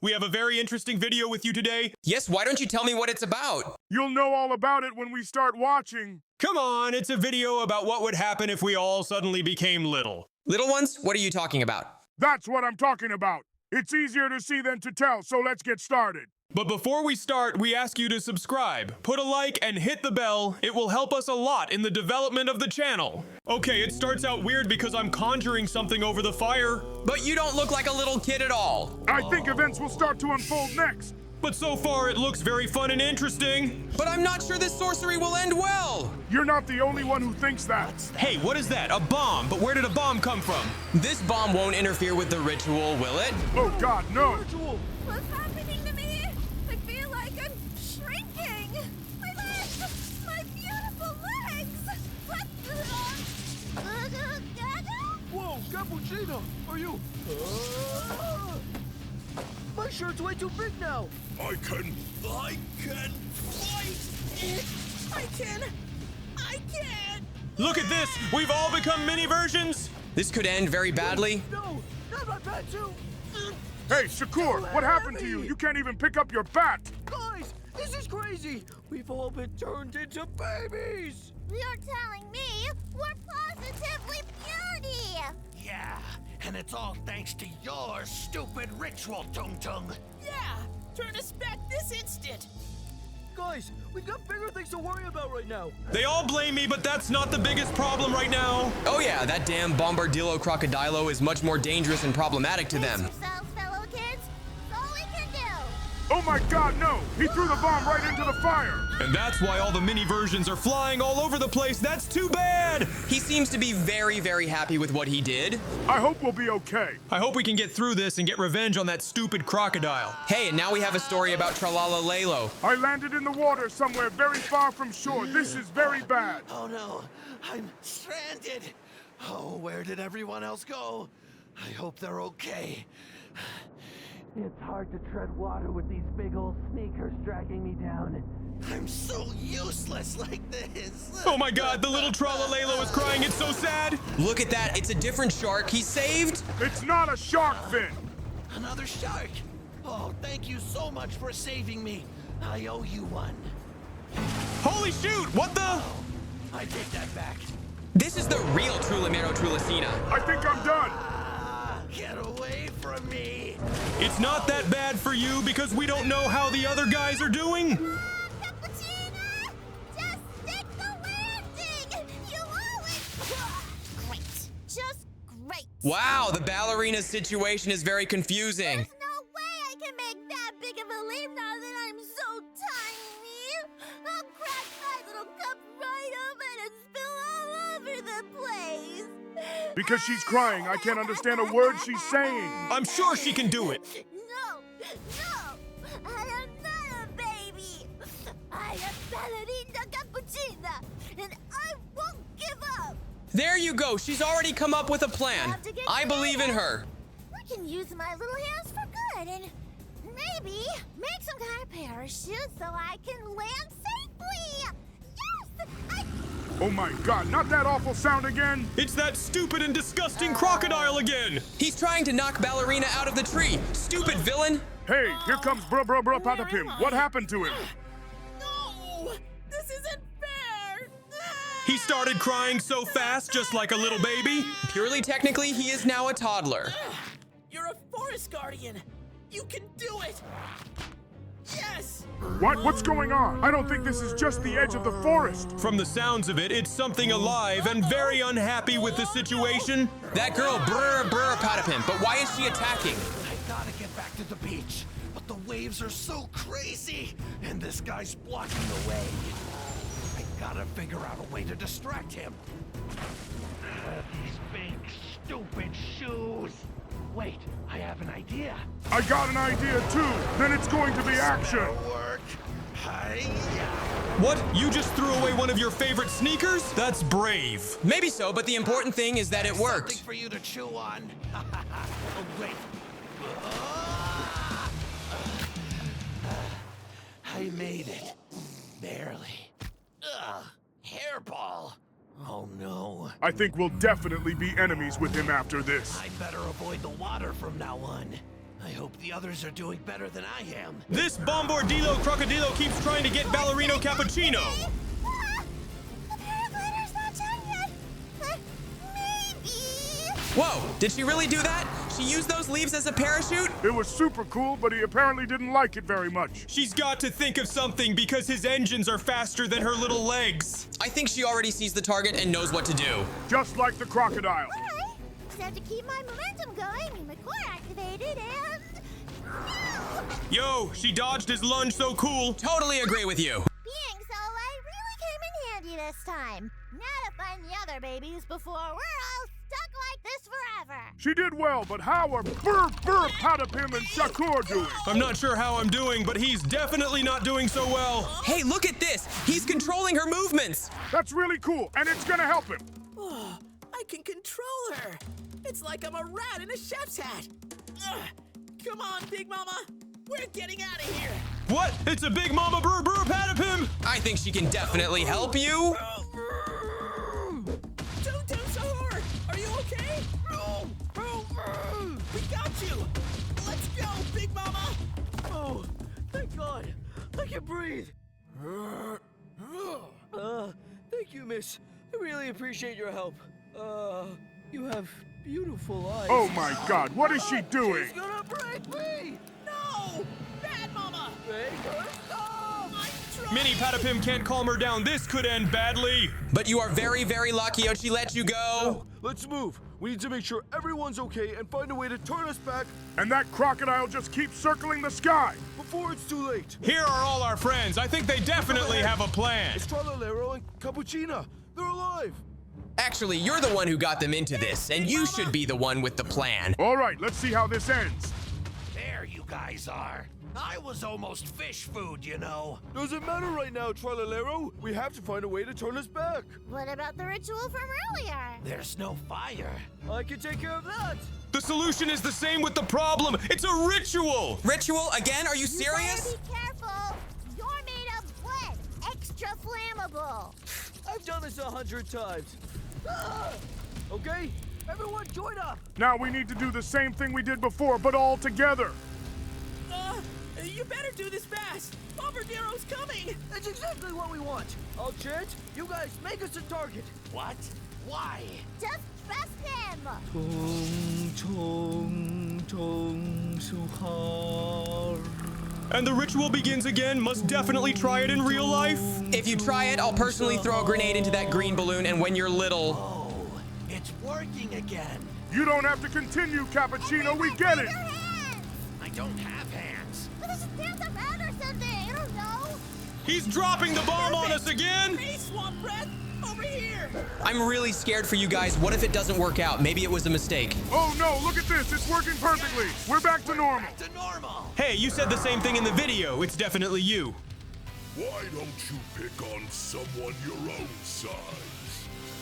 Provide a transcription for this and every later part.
We have a very interesting video with you today. Yes, why don't you tell me what it's about? You'll know all about it when we start watching. Come on, it's a video about what would happen if we all suddenly became little. Little ones? What are you talking about? That's what I'm talking about. It's easier to see than to tell, so let's get started. But before we start, we ask you to subscribe, put a like, and hit the bell. It will help us a lot in the development of the channel. Okay, it starts out weird because I'm conjuring something over the fire. But you don't look like a little kid at all. I think events will start to unfold next. But so far, it looks very fun and interesting. But I'm not sure this sorcery will end well. You're not the only one who thinks that. Hey, what is that? A bomb? But where did a bomb come from? This bomb won't interfere with the ritual, will it? Oh God, no! What's happening to me? I feel like I'm shrinking. My legs! My beautiful legs! What the? Whoa, Cappuccino! Are you... My shirt's way too big now! I can fight! I can! Look at this! We've all become mini versions! This could end very badly. No, not my bat too! Hey, Shakur, what happened to you? You can't even pick up your bat! Guys, this is crazy! We've all been turned into babies! You're telling me we're positively beauty! Yeah, and it's all thanks to your stupid ritual, Tung Tung. Yeah! Turn us back this instant! Guys, we've got bigger things to worry about right now! They all blame me, but that's not the biggest problem right now. Oh yeah, that damn Bombardillo Crocodilo is much more dangerous and problematic to them. Yourselves, fellow kids. It's all we can do. Oh my God, no! He threw the bomb right into the fire! And that's why all the mini versions are flying all over the place. That's too bad! He seems to be very, very happy with what he did. I hope we'll be okay. I hope we can get through this and get revenge on that stupid crocodile. Hey, and now we have a story about Tralala Lalo. I landed in the water somewhere very far from shore. This is very bad. Oh no, I'm stranded. Oh, where did everyone else go? I hope they're okay. It's hard to tread water with these big old sneakers dragging me down. I'm so useless like this. Oh my God, the little Tralalelo is crying. It's so sad. Look at that, it's a different shark he saved. It's not a shark fin. Another shark. Oh, thank you so much for saving me. I owe you one. Holy shoot, what the? I take that back. This is the real Trulamero Trulicina. I think I'm done. Get away from me. It's not that bad for you because we don't know how the other guys are doing. Cappuccino! Just stick the landing! You always... Great. Just great. Wow, the ballerina situation is very confusing. There's no way I can make that big of a leap now that I'm so tiny. I'll crack my little cup right open and spill all over the place. Because she's crying, I can't understand a word she's saying. I'm sure she can do it. No, I am not a baby. I am Ballerina Cappuccina, and I won't give up. There you go, she's already come up with a plan. I believe in her. I can use my little hands for good and maybe make some kind of parachute so I can land safely. Yes, Oh my God, not that awful sound again. It's that stupid and disgusting crocodile again. He's trying to knock Ballerina out of the tree. Stupid villain. Hey, here comes Patapim. What happened to him? No! This isn't fair! He started crying so fast, just like a little baby. Purely technically, he is now a toddler. You're a forest guardian! You can do it! Yes! What? What's going on? I don't think this is just the edge of the forest. From the sounds of it, it's something alive and very unhappy with the situation. That girl brr Patapim, but why is she attacking? I gotta get back to the beach, but the waves are so crazy, and this guy's blocking the way. I gotta figure out a way to distract him. These big, stupid shoes. Wait, I have an idea. I got an idea too. Then it's going to be action. Better work. Hi-ya. What? You just threw away one of your favorite sneakers? That's brave. Maybe so, but the important thing is that it worked. Something for you to chew on. Oh, wait. I made it. Barely. Ugh, hairball. Oh no. I think we'll definitely be enemies with him after this. I better avoid the water from now on. I hope the others are doing better than I am. This Bombardilo Crocodilo keeps trying to get Ballerino Cappuccino. The paraglider's not done yet. But maybe. Whoa, did she really do that? She used those leaves as a parachute? It was super cool, but he apparently didn't like it very much. She's got to think of something because his engines are faster than her little legs. I think she already sees the target and knows what to do. Just like the crocodile. Alright. Just have to keep my momentum going and my core activated and. Yo, she dodged his lunge so cool. Totally agree with you. Being solo really came in handy this time. Now to find the other babies before we're all stuck like this forever. She did well, but how are Patapim and Shakur doing? I'm not sure how I'm doing, but he's definitely not doing so well. Hey, look at this. He's controlling her movements. That's really cool, and it's gonna help him. Oh, I can control her. It's like I'm a rat in a chef's hat. Ugh. Come on, Big Mama. We're getting out of here. What? It's a big mama Patapim? I think she can definitely help you. Tung Tung Sahur, are you okay? We got you. Let's go, Big Mama. Oh, thank God. I can breathe. Thank you, miss. I really appreciate your help. You have beautiful eyes. Oh my God, what is she doing? She's gonna break me! No! Bad Mama! Make her stop! I'm trying. Mini Patapim can't calm her down. This could end badly. But you are very, very lucky how she let you go. Let's move. We need to make sure everyone's okay and find a way to turn us back And that crocodile just keeps circling the sky. before it's too late. Here are all our friends. I think they definitely have a plan. It's Tralolero and Cappuccina. They're alive. Actually, you're the one who got them into this, and you should be the one with the plan. All right, let's see how this ends. There you guys are. I was almost fish food, you know. Doesn't matter right now, Tralolero. We have to find a way to turn us back. What about the ritual from earlier? There's no fire. I can take care of that. The solution is the same with the problem. It's a ritual. Ritual? Again? Are you You serious? better be careful. You're made of blood. Extra flammable. I've done this 100 times. Okay, everyone join up. Now we need to do the same thing we did before, but all together. You better do this fast. Bombardiero's coming. That's exactly what we want. I'll chant. You guys make us a target. What? Why? Just trust him. Tung Tung Sahur. And the ritual begins again. Must definitely try it in real life. If you try it, I'll personally throw a grenade into that green balloon, and when you're little... Oh, it's working again. You don't have to continue, Cappuccino. We get it. Your hands. I don't have hands. But just dance around or something. I don't know. He's dropping the bomb on us again. Hey, Swamp Breath, over here. I'm really scared for you guys. What if it doesn't work out? Maybe it was a mistake. Oh no, look at this. It's working perfectly. We're back to normal. Back to normal. Hey, you said the same thing in the video. It's definitely you. Why don't you pick on someone your own size?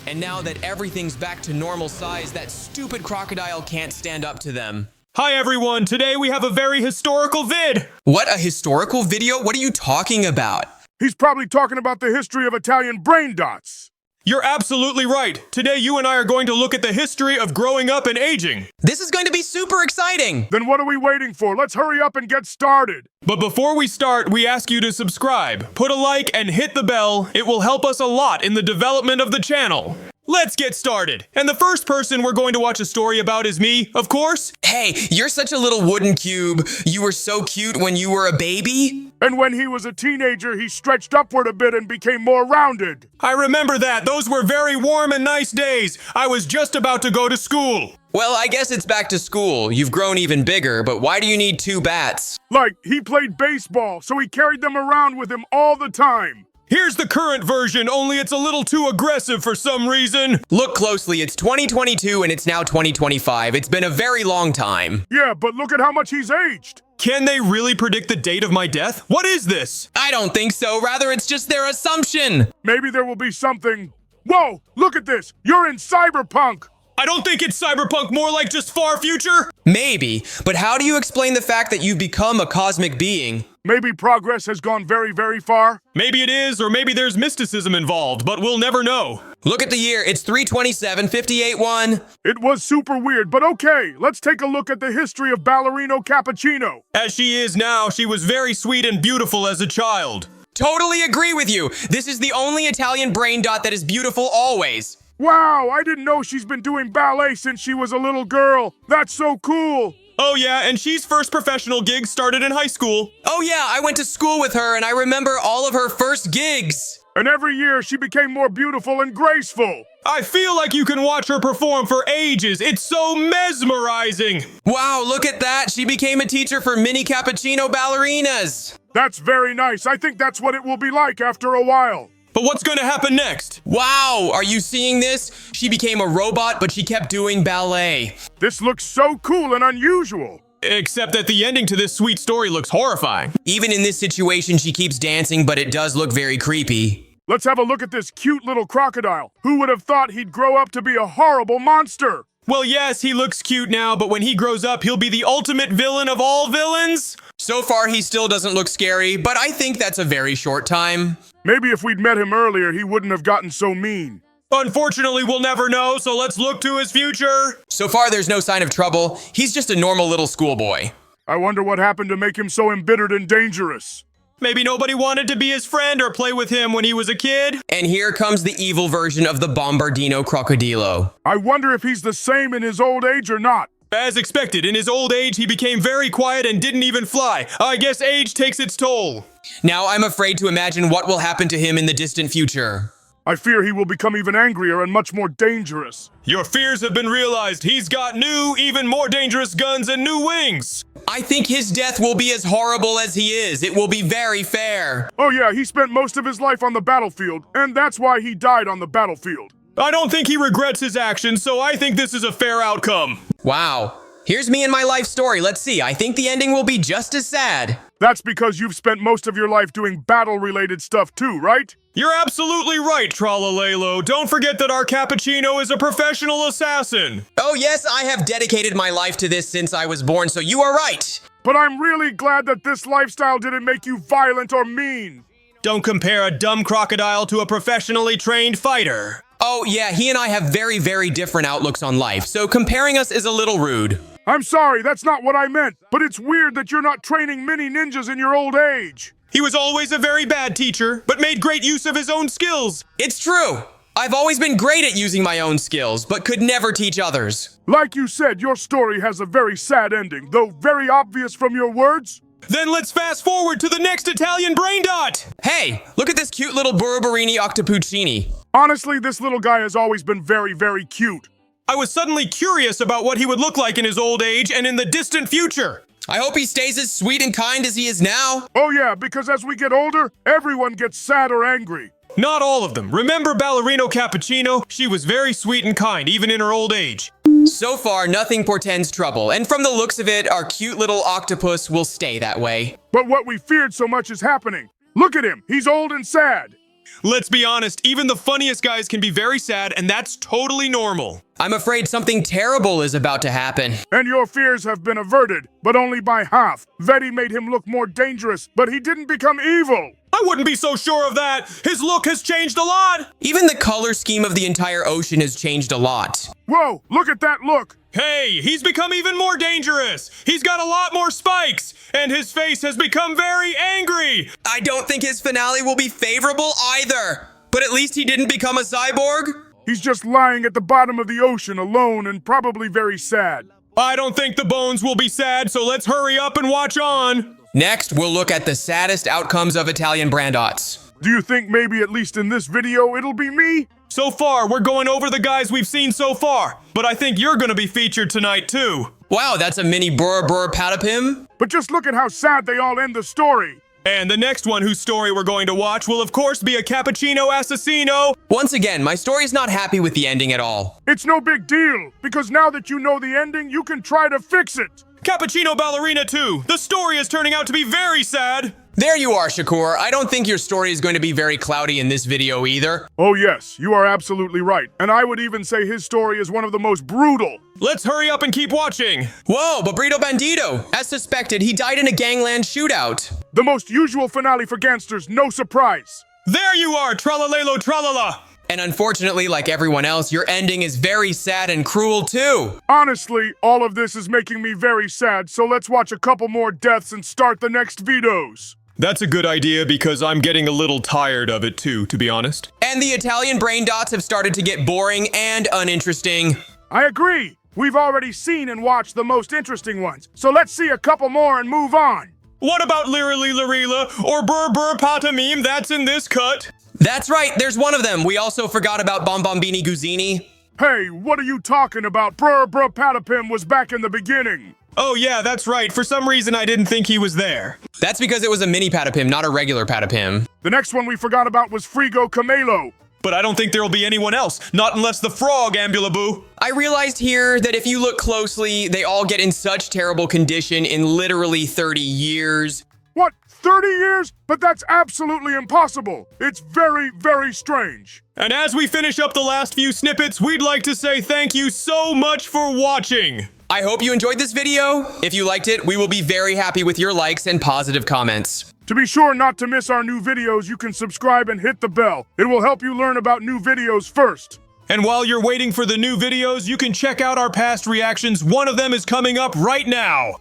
And now that everything's back to normal size, that stupid crocodile can't stand up to them. Hi everyone. Today we have a very historical vid. What, a historical video? What are you talking about? He's probably talking about the history of Italian brain dots. You're absolutely right. Today you and I are going to look at the history of growing up and aging. This is going to be super exciting. Then what are we waiting for? Let's hurry up and get started. But before we start, we ask you to subscribe, put a like, and hit the bell. It will help us a lot in the development of the channel. Let's get started. And the first person we're going to watch a story about is me, of course. Hey, you're such a little wooden cube. You were so cute when you were a baby. And when he was a teenager, he stretched upward a bit and became more rounded. I remember that. Those were very warm and nice days. I was just about to go to school. Well, I guess it's back to school. You've grown even bigger, but why do you need 2 bats? Like, he played baseball, so he carried them around with him all the time. Here's the current version, only it's a little too aggressive for some reason. Look closely, it's 2022 and it's now 2025. It's been a very long time. Yeah, but look at how much he's aged. Can they really predict the date of my death? What is this? I don't think so. Rather, it's just their assumption. Maybe there will be something. Whoa, look at this. You're in cyberpunk. I don't think it's cyberpunk, more like just far future. Maybe, but how do you explain the fact that you've become a cosmic being? Maybe progress has gone very, very far. Maybe it is, or maybe there's mysticism involved, but we'll never know. Look at the year. It's 3/27/58-1. It was super weird, but okay, let's take a look at the history of Ballerino Cappuccino. As she is now, she was very sweet and beautiful as a child. Totally agree with you. This is the only Italian brain dot that is beautiful always. Wow, I didn't know she's been doing ballet since she was a little girl. That's so cool. Oh yeah, and she's first professional gig started in high school. Oh yeah, I went to school with her and I remember all of her first gigs. And every year she became more beautiful and graceful. I feel like you can watch her perform for ages. It's so mesmerizing. Wow, look at that. She became a teacher for mini cappuccino ballerinas. That's very nice. I think that's what it will be like after a while. But what's going to happen next? Wow, are you seeing this? She became a robot, but she kept doing ballet. This looks so cool and unusual. Except that the ending to this sweet story looks horrifying. Even in this situation, she keeps dancing, but it does look very creepy. Let's have a look at this cute little crocodile. Who would have thought he'd grow up to be a horrible monster? Well, yes, he looks cute now, but when he grows up, he'll be the ultimate villain of all villains. So far, he still doesn't look scary, but I think that's a very short time. Maybe if we'd met him earlier, he wouldn't have gotten so mean. Unfortunately, we'll never know, so let's look to his future. So far, there's no sign of trouble. He's just a normal little schoolboy. I wonder what happened to make him so embittered and dangerous. Maybe nobody wanted to be his friend or play with him when he was a kid. And here comes the evil version of the Bombardino Crocodilo. I wonder if he's the same in his old age or not. As expected, in his old age, he became very quiet and didn't even fly. I guess age takes its toll. Now I'm afraid to imagine what will happen to him in the distant future. I fear he will become even angrier and much more dangerous. Your fears have been realized. He's got new, even more dangerous guns and new wings. I think his death will be as horrible as he is. It will be very fair. Oh yeah, he spent most of his life on the battlefield, and that's why he died on the battlefield. I don't think he regrets his actions, so I think this is a fair outcome. Wow. Here's me and my life story. Let's see. I think the ending will be just as sad. That's because you've spent most of your life doing battle-related stuff too, right? You're absolutely right, Tralalelo. Don't forget that our cappuccino is a professional assassin. Oh yes, I have dedicated my life to this since I was born, so you are right. But I'm really glad that this lifestyle didn't make you violent or mean. Don't compare a dumb crocodile to a professionally trained fighter. Oh yeah, he and I have very, very different outlooks on life, so comparing us is a little rude. I'm sorry, that's not what I meant, but it's weird that you're not training mini ninjas in your old age. He was always a very bad teacher, but made great use of his own skills. It's true. I've always been great at using my own skills, but could never teach others. Like you said, your story has a very sad ending, though very obvious from your words. Then let's fast forward to the next Italian brain dot. Hey, look at this cute little Burbarini Octopuccini. Honestly, this little guy has always been very, very cute. I was suddenly curious about what he would look like in his old age and in the distant future. I hope he stays as sweet and kind as he is now. Oh yeah, because as we get older, everyone gets sad or angry. Not all of them. Remember Ballerino Cappuccino? She was very sweet and kind, even in her old age. So far, nothing portends trouble, and from the looks of it, our cute little octopus will stay that way. But what we feared so much is happening. Look at him, he's old and sad. Let's be honest, even the funniest guys can be very sad, and that's totally normal. I'm afraid something terrible is about to happen. And your fears have been averted, but only by half. Vetti made him look more dangerous, but he didn't become evil. I wouldn't be so sure of that. His look has changed a lot. Even the color scheme of the entire ocean has changed a lot. Whoa, look at that look. Hey, he's become even more dangerous. He's got a lot more spikes, and his face has become very angry. I don't think his finale will be favorable either. But at least he didn't become a cyborg. He's just lying at the bottom of the ocean alone and probably very sad. I don't think the bones will be sad, so let's hurry up and watch on. Next, we'll look at the saddest outcomes of Italian brandots. Do you think maybe at least in this video it'll be me? So far, we're going over the guys we've seen so far, but I think you're gonna be featured tonight too. Wow, that's a mini Burr Burr Patapim. But just look at how sad they all end the story. And the next one whose story we're going to watch will of course be a Cappuccino Assassino. Once again, my story's not happy with the ending at all. It's no big deal, because now that you know the ending, you can try to fix it. Cappuccino Ballerina 2. The story is turning out to be very sad. There you are, Shakur. I don't think your story is going to be very cloudy in this video either. Oh yes, you are absolutely right. And I would even say his story is one of the most brutal. Let's hurry up and keep watching. Whoa, Babrito Bandito. As suspected, he died in a gangland shootout. The most usual finale for gangsters, no surprise. There you are, Tralalelo Tralala. And unfortunately, like everyone else, your ending is very sad and cruel too. Honestly, all of this is making me very sad, so let's watch a couple more deaths and start the next videos. That's a good idea because I'm getting a little tired of it too, to be honest. And the Italian brain dots have started to get boring and uninteresting. I agree. We've already seen and watched the most interesting ones, so let's see a couple more and move on. What about Lirily Larila or Burr Burr Patamim that's in this cut? That's right, there's one of them. We also forgot about Bombombini Guzzini. Hey, what are you talking about? Brr Brr Patapim was back in the beginning. Oh yeah, that's right. For some reason I didn't think he was there. That's because it was a mini Patapim, not a regular Patapim. The next one we forgot about was Frigo Camelo. But I don't think there'll be anyone else, not unless the frog, Ambulaboo. I realized here that if you look closely, they all get in such terrible condition in literally 30 years. What, 30 years? But that's absolutely impossible. It's very, very strange. And as we finish up the last few snippets, we'd like to say thank you so much for watching. I hope you enjoyed this video. If you liked it, we will be very happy with your likes and positive comments. To be sure not to miss our new videos, you can subscribe and hit the bell. It will help you learn about new videos first. And while you're waiting for the new videos, you can check out our past reactions. One of them is coming up right now.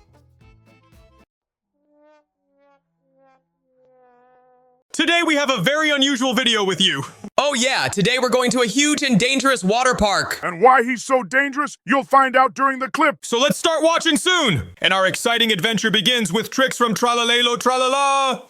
Today we have a very unusual video with you. Oh yeah, today we're going to a huge and dangerous water park. And why he's so dangerous, you'll find out during the clip. So let's start watching soon. And our exciting adventure begins with tricks from Tralalelo Tralala.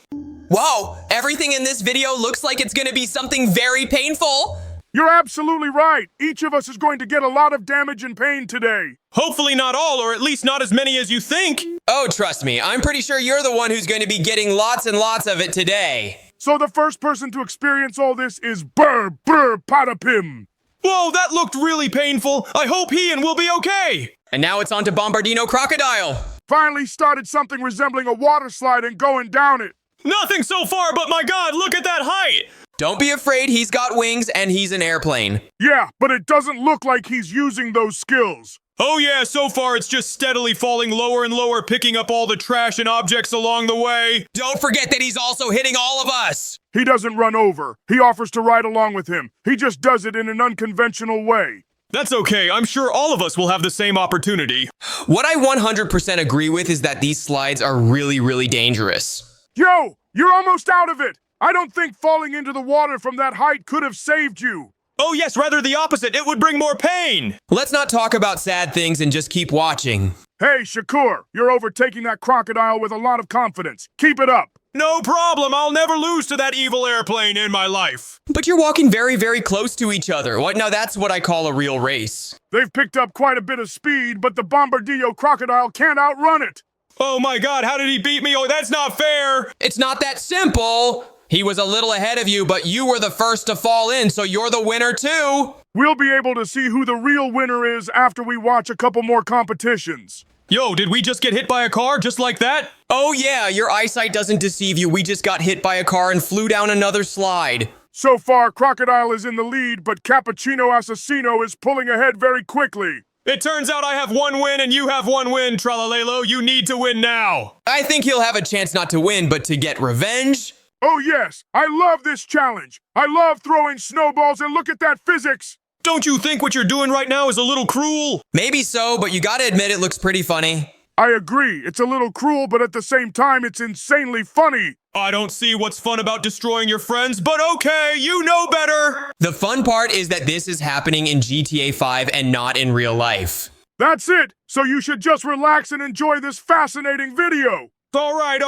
Whoa, everything in this video looks like it's gonna be something very painful. You're absolutely right. Each of us is going to get a lot of damage and pain today. Hopefully not all, or at least not as many as you think. Oh, trust me, I'm pretty sure you're the one who's going to be getting lots and lots of it today. So the first person to experience all this is Burr Burr Patapim. Whoa, that looked really painful. I hope he and will be okay. And now it's on to Bombardino Crocodile. Finally started something resembling a water slide and going down it. Nothing so far, but my God, look at that height. Don't be afraid, he's got wings and he's an airplane. Yeah, but it doesn't look like he's using those skills. Oh yeah, so far it's just steadily falling lower and lower, picking up all the trash and objects along the way. Don't forget that he's also hitting all of us. He doesn't run over. He offers to ride along with him. He just does it in an unconventional way. That's okay, I'm sure all of us will have the same opportunity. What I 100% agree with is that these slides are really, really dangerous. Yo, you're almost out of it. I don't think falling into the water from that height could have saved you. Oh yes, rather the opposite. It would bring more pain. Let's not talk about sad things and just keep watching. Hey, Shakur, you're overtaking that crocodile with a lot of confidence. Keep it up. No problem. I'll never lose to that evil airplane in my life. But you're walking very, very close to each other. What? Now that's what I call a real race. They've picked up quite a bit of speed, but the Bombardillo crocodile can't outrun it. Oh my God, how did he beat me? Oh, that's not fair. It's not that simple. He was a little ahead of you, but you were the first to fall in, so you're the winner too. We'll be able to see who the real winner is after we watch a couple more competitions. Yo, did we just get hit by a car just like that? Oh yeah, your eyesight doesn't deceive you. We just got hit by a car and flew down another slide. So far, Crocodile is in the lead, but Cappuccino Assassino is pulling ahead very quickly. It turns out I have one win and you have one win, Tralalelo. You need to win now. I think he'll have a chance not to win, but to get revenge? Oh yes, I love this challenge. I love throwing snowballs, and look at that physics. Don't you think what you're doing right now is a little cruel? Maybe so, but you gotta admit it looks pretty funny. I agree. It's a little cruel, but at the same time, it's insanely funny. I don't see what's fun about destroying your friends, but okay, you know better. The fun part is that this is happening in GTA 5 and not in real life. That's it. So you should just relax and enjoy this fascinating video. All right.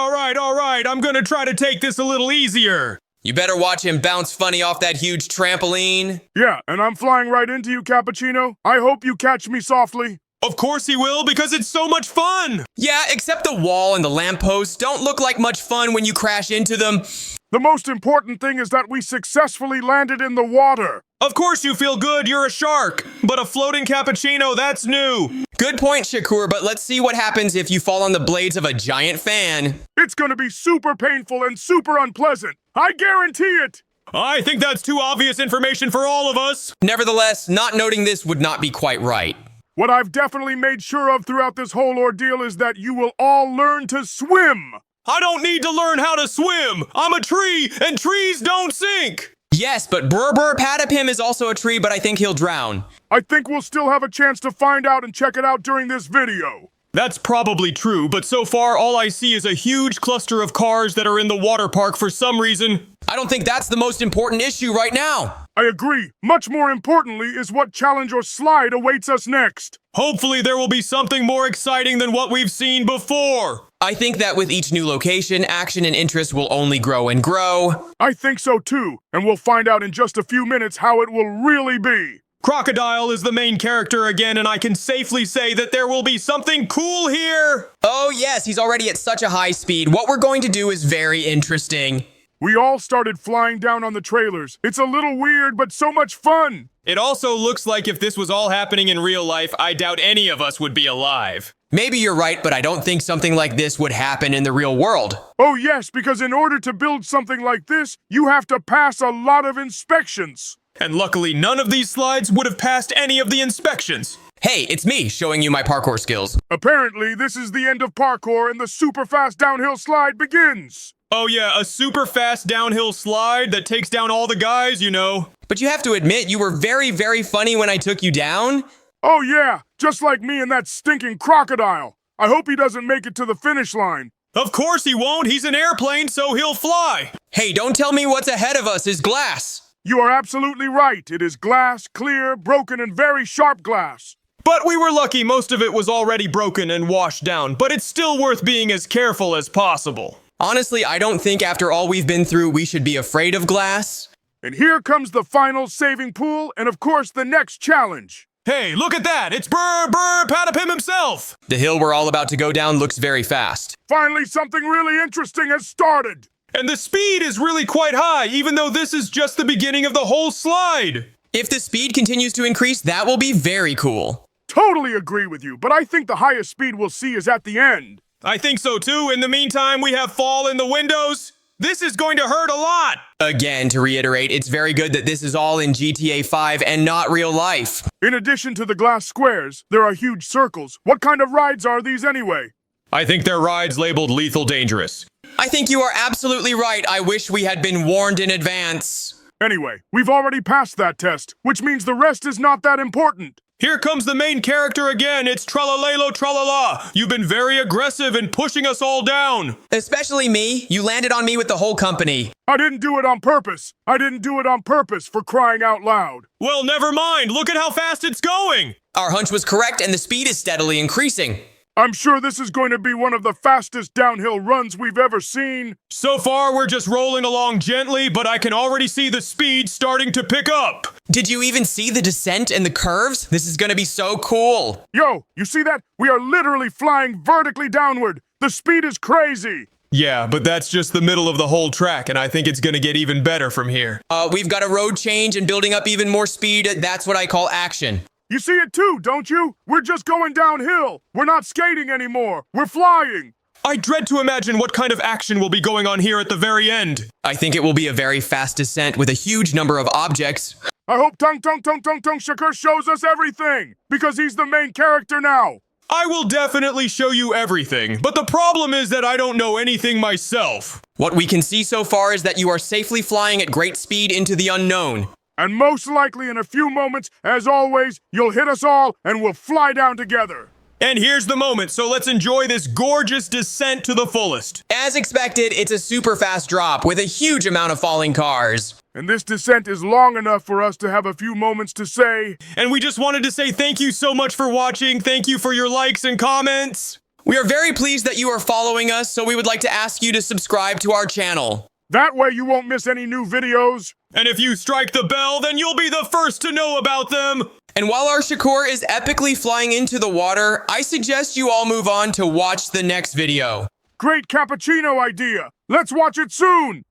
I'm gonna try to take this a little easier. You better watch him bounce funny off that huge trampoline. Yeah, and I'm flying right into you, Cappuccino. I hope you catch me softly. Of course he will, because it's so much fun. Yeah, except the wall and the lampposts don't look like much fun when you crash into them. The most important thing is that we successfully landed in the water. Of course you feel good, you're a shark. But a floating cappuccino, that's new. Good point, Shakur, but let's see what happens if you fall on the blades of a giant fan. It's gonna be super painful and super unpleasant. I guarantee it. I think that's too obvious information for all of us. Nevertheless, not noting this would not be quite right. What I've definitely made sure of throughout this whole ordeal is that you will all learn to swim. I don't need to learn how to swim. I'm a tree, and trees don't sink. Yes, but Brr Patapim is also a tree, but I think he'll drown. I think we'll still have a chance to find out and check it out during this video. That's probably true, but so far all I see is a huge cluster of cars that are in the water park for some reason. I don't think that's the most important issue right now. I agree. Much more importantly is what challenge or slide awaits us next. Hopefully there will be something more exciting than what we've seen before. I think that with each new location, action and interest will only grow and grow. I think so too, and we'll find out in just a few minutes how it will really be. Crocodile is the main character again, and I can safely say that there will be something cool here. Oh yes, he's already at such a high speed. What we're going to do is very interesting. We all started flying down on the trailers. It's a little weird, but so much fun. It also looks like if this was all happening in real life, I doubt any of us would be alive. Maybe you're right, but I don't think something like this would happen in the real world. Oh yes, because in order to build something like this, you have to pass a lot of inspections. And luckily, none of these slides would have passed any of the inspections. Hey, it's me showing you my parkour skills. Apparently, this is the end of parkour and the super fast downhill slide begins. Oh yeah, a super fast downhill slide that takes down all the guys, you know. But you have to admit, you were very, very funny when I took you down. Oh yeah, just like me and that stinking crocodile. I hope he doesn't make it to the finish line. Of course he won't, he's an airplane, so he'll fly. Hey, don't tell me what's ahead of us is glass. You are absolutely right. It is glass, clear, broken, and very sharp glass. But we were lucky most of it was already broken and washed down, but it's still worth being as careful as possible. Honestly, I don't think after all we've been through, we should be afraid of glass. And here comes the final saving pool, and of course the next challenge. Hey, look at that! It's Brr Patapim himself! The hill we're all about to go down looks very fast. Finally, something really interesting has started. And the speed is really quite high, even though this is just the beginning of the whole slide. If the speed continues to increase, that will be very cool. Totally agree with you, but I think the highest speed we'll see is at the end. I think so too. In the meantime, we have fall in the windows. This is going to hurt a lot. Again, to reiterate, it's very good that this is all in GTA 5 and not real life. In addition to the glass squares, there are huge circles. What kind of rides are these anyway? I think they're rides labeled lethal dangerous. I think you are absolutely right. I wish we had been warned in advance. Anyway, we've already passed that test, which means the rest is not that important. Here comes the main character again. It's Tralalelo Tralala. You've been very aggressive in pushing us all down. Especially me. You landed on me with the whole company. I didn't do it on purpose. I didn't do it on purpose, for crying out loud. Well, never mind. Look at how fast it's going. Our hunch was correct and the speed is steadily increasing. I'm sure this is going to be one of the fastest downhill runs we've ever seen. So far, we're just rolling along gently, but I can already see the speed starting to pick up. Did you even see the descent and the curves? This is gonna be so cool. Yo, you see that? We are literally flying vertically downward. The speed is crazy. Yeah, but that's just the middle of the whole track, and I think it's gonna get even better from here. We've got a road change and building up even more speed. That's what I call action. You see it too, don't you? We're just going downhill. We're not skating anymore. We're flying. I dread to imagine what kind of action will be going on here at the very end. I think it will be a very fast descent with a huge number of objects. I hope Tung Tung Sahur shows us everything, because he's the main character now. I will definitely show you everything, but the problem is that I don't know anything myself. What we can see so far is that you are safely flying at great speed into the unknown. And most likely in a few moments, as always, you'll hit us all and we'll fly down together. And here's the moment, so let's enjoy this gorgeous descent to the fullest. As expected, it's a super fast drop with a huge amount of falling cars. And this descent is long enough for us to have a few moments to say, and we just wanted to say thank you so much for watching. Thank you for your likes and comments. We are very pleased that you are following us, so we would like to ask you to subscribe to our channel. That way you won't miss any new videos. And if you strike the bell, then you'll be the first to know about them. And while our Shakur is epically flying into the water, I suggest you all move on to watch the next video. Great cappuccino idea. Let's watch it soon.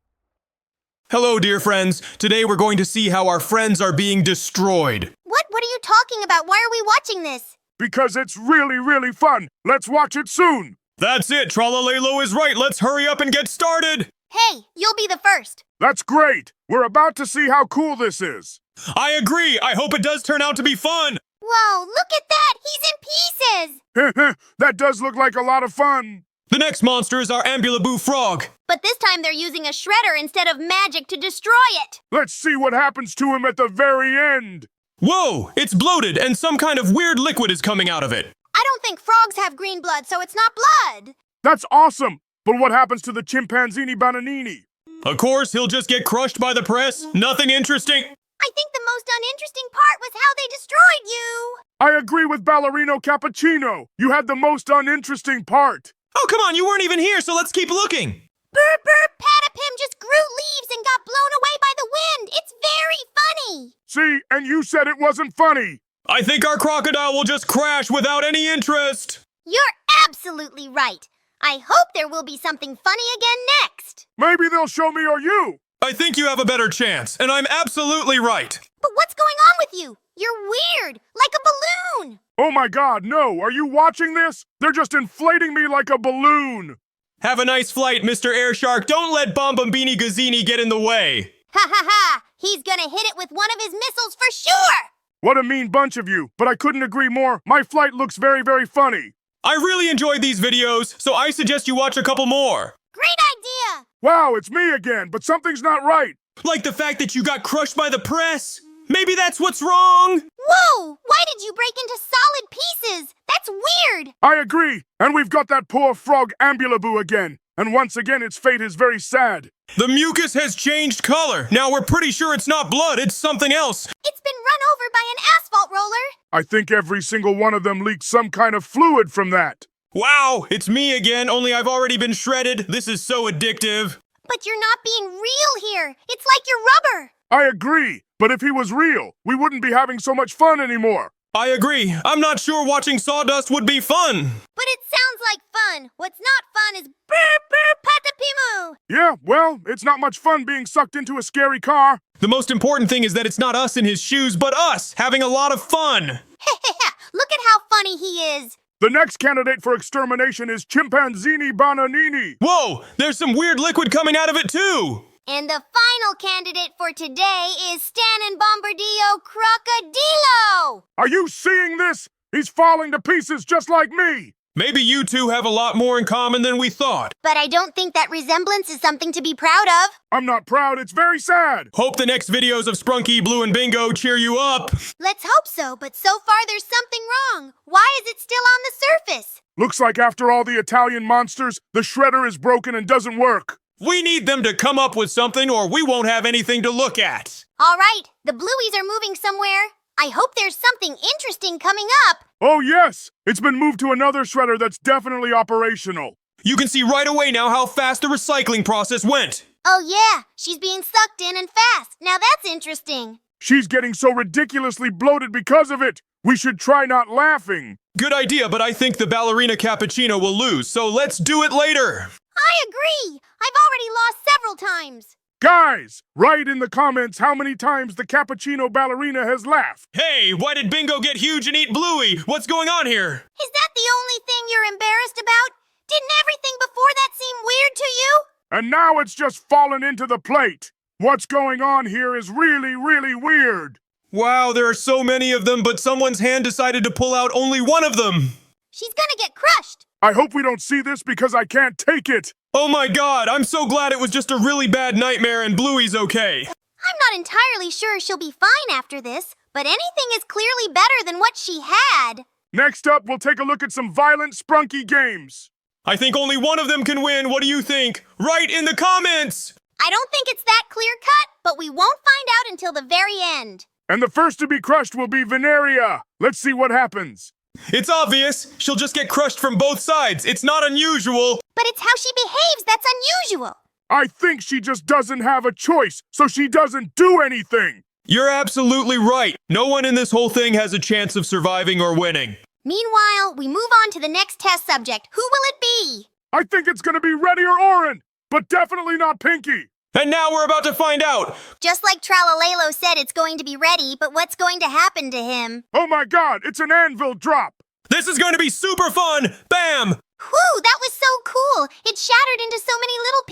Hello, dear friends. Today we're going to see how our friends are being destroyed. What are you talking about? Why are we watching this? Because it's really, really fun. Let's watch it soon. That's it. Tralalelo is right. Let's hurry up and get started. Hey, you'll be the first. That's great. We're about to see how cool this is. I agree. I hope it does turn out to be fun. Whoa, look at that. He's in pieces. That does look like a lot of fun. The next monster is our Ambulaboo frog. But this time they're using a shredder instead of magic to destroy it. Let's see what happens to him at the very end. Whoa, it's bloated and some kind of weird liquid is coming out of it. I don't think frogs have green blood, so it's not blood. That's awesome. But what happens to the chimpanzini bananini? Of course, he'll just get crushed by the press. Nothing interesting. I think the most uninteresting part was how they destroyed you. I agree with Ballerino Cappuccino. You had the most uninteresting part. Oh, come on, you weren't even here, so let's keep looking. Burp, burp, Patapim just grew leaves and got blown away by the wind. It's very funny. See, and you said it wasn't funny. I think our crocodile will just crash without any interest. You're absolutely right. I hope there will be something funny again next. Maybe they'll show me or you. I think you have a better chance, and I'm absolutely right. But what's going on with you? You're weird, like a balloon. Oh my God, no. Are you watching this? They're just inflating me like a balloon. Have a nice flight, Mr. Air Shark. Don't let Bombambini Gazzini get in the way. Ha ha ha! He's gonna hit it with one of his missiles for sure! What a mean bunch of you, but I couldn't agree more. My flight looks very, very funny. I really enjoyed these videos, so I suggest you watch a couple more. Great idea! Wow, it's me again, but something's not right. Like the fact that you got crushed by the press. Maybe that's what's wrong. Whoa! Why did you break into solid pieces? That's weird! I agree. And we've got that poor frog Ambulaboo again. And once again, its fate is very sad. The mucus has changed color. Now we're pretty sure it's not blood, it's something else. It's been run over by an asphalt roller. I think every single one of them leaked some kind of fluid from that. Wow, it's me again, only I've already been shredded. This is so addictive. But you're not being real here. It's like you're rubber. I agree. But if he was real, we wouldn't be having so much fun anymore. I agree. I'm not sure watching sawdust would be fun. But it sounds like fun. What's not fun is burp burp patapimu. Yeah, well, it's not much fun being sucked into a scary car. The most important thing is that it's not us in his shoes, but us having a lot of fun. Look at how funny he is. The next candidate for extermination is Chimpanzini Bananini. Whoa, there's some weird liquid coming out of it too. And the final candidate for today is Stan Bombardillo Crocodilo. Are you seeing this? He's falling to pieces just like me. Maybe you two have a lot more in common than we thought. But I don't think that resemblance is something to be proud of. I'm not proud, it's very sad. Hope the next videos of Sprunky, Blue, and Bingo cheer you up. Let's hope so, but so far there's something wrong. Why is it still on the surface? Looks like after all the Italian monsters, the shredder is broken and doesn't work. We need them to come up with something or we won't have anything to look at. All right, the blueies are moving somewhere. I hope there's something interesting coming up. Oh yes, it's been moved to another shredder that's definitely operational. You can see right away now how fast the recycling process went. Oh yeah, she's being sucked in and fast. Now that's interesting. She's getting so ridiculously bloated because of it. We should try not laughing. Good idea, but I think the ballerina cappuccino will lose, so let's do it later. I agree. I've already lost several times. Guys, write in the comments how many times the cappuccino ballerina has laughed. Hey, why did Bingo get huge and eat Bluey? What's going on here? Is that the only thing you're embarrassed about? Didn't everything before that seem weird to you? And now it's just fallen into the plate. What's going on here is really, really weird. Wow, there are so many of them, but someone's hand decided to pull out only one of them. She's gonna get crushed. I hope we don't see this because I can't take it. Oh my god, I'm so glad it was just a really bad nightmare and Bluey's okay. I'm not entirely sure she'll be fine after this, but anything is clearly better than what she had. Next up, we'll take a look at some violent Sprunky games. I think only one of them can win. What do you think? Write in the comments! I don't think it's that clear-cut, but we won't find out until the very end. And the first to be crushed will be Veneria. Let's see what happens. It's obvious. She'll just get crushed from both sides. It's not unusual. But it's how she behaves that's unusual. I think she just doesn't have a choice, so she doesn't do anything. You're absolutely right. No one in this whole thing has a chance of surviving or winning. Meanwhile, we move on to the next test subject. Who will it be? I think it's gonna be Reddy or Oren, but definitely not Pinky. And now we're about to find out. Just like Tralalelo said it's going to be ready, but what's going to happen to him? Oh my god, it's an anvil drop. This is going to be super fun. Bam! Whew, that was so cool. It shattered into so many little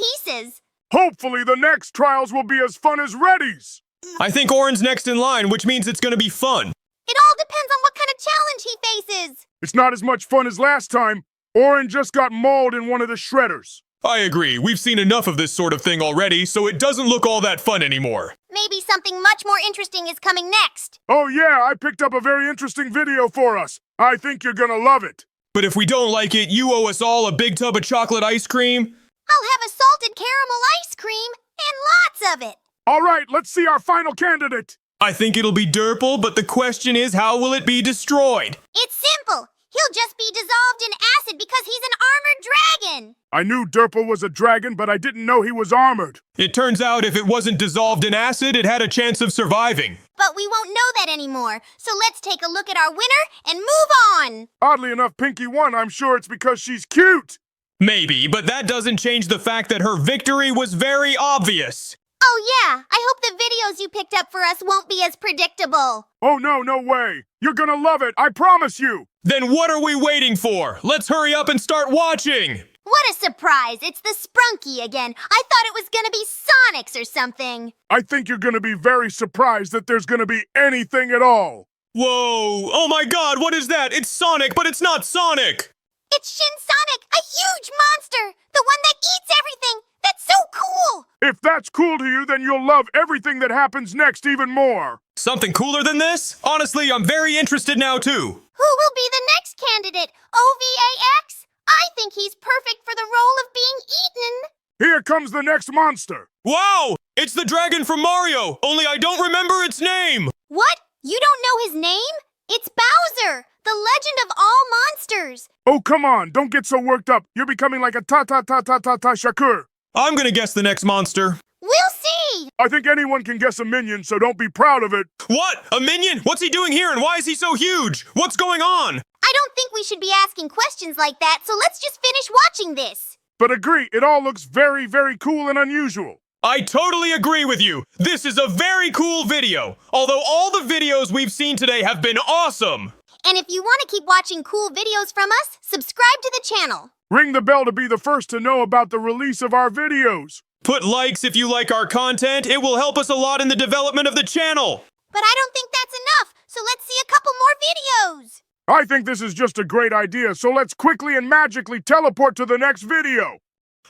pieces. Hopefully the next trials will be as fun as Reddy's. I think Oren's next in line, which means it's going to be fun. It all depends on what kind of challenge he faces. It's not as much fun as last time. Orin just got mauled in one of the shredders. I agree. We've seen enough of this sort of thing already, so it doesn't look all that fun anymore. Maybe something much more interesting is coming next. Oh yeah, I picked up a very interesting video for us. I think you're gonna love it. But if we don't like it, you owe us all a big tub of chocolate ice cream. I'll have a salted caramel ice cream and lots of it. All right, let's see our final candidate. I think it'll be Durple, but the question is, how will it be destroyed? It's simple. He'll just be dissolved in acid because he's an armored dragon. I knew Durple was a dragon, but I didn't know he was armored. It turns out if it wasn't dissolved in acid, it had a chance of surviving. But we won't know that anymore, so let's take a look at our winner and move on. Oddly enough, Pinky won. I'm sure it's because she's cute. Maybe, but that doesn't change the fact that her victory was very obvious. Oh yeah, I hope the videos you picked up for us won't be as predictable. Oh no, no way. You're gonna love it, I promise you. Then what are we waiting for? Let's hurry up and start watching! What a surprise! It's the Sprunky again. I thought it was gonna be Sonics or something. I think you're gonna be very surprised that there's gonna be anything at all. Whoa! Oh my god, what is that? It's Sonic, but it's not Sonic! It's Shin Sonic, a huge monster! The one that eats everything! That's so cool! If that's cool to you, then you'll love everything that happens next even more. Something cooler than this? Honestly, I'm very interested now too. Who will be the next candidate? OVAX? I think he's perfect for the role of being eaten. Here comes the next monster. Wow! It's the dragon from Mario, only I don't remember its name! What? You don't know his name? It's Bowser, the legend of all monsters. Oh, come on, don't get so worked up. You're becoming like a ta-ta-ta-ta-ta-ta Shakur. I'm gonna guess the next monster. We'll see. I think anyone can guess a minion, so don't be proud of it. What? A minion? What's he doing here and why is he so huge? What's going on? I don't think we should be asking questions like that, so let's just finish watching this. But agree, it all looks very, very cool and unusual. I totally agree with you. This is a very cool video. Although all the videos we've seen today have been awesome. And if you want to keep watching cool videos from us, subscribe to the channel. Ring the bell to be the first to know about the release of our videos. Put likes if you like our content. It will help us a lot in the development of the channel. But I don't think that's enough, so let's see a couple more videos. I think this is just a great idea, so let's quickly and magically teleport to the next video.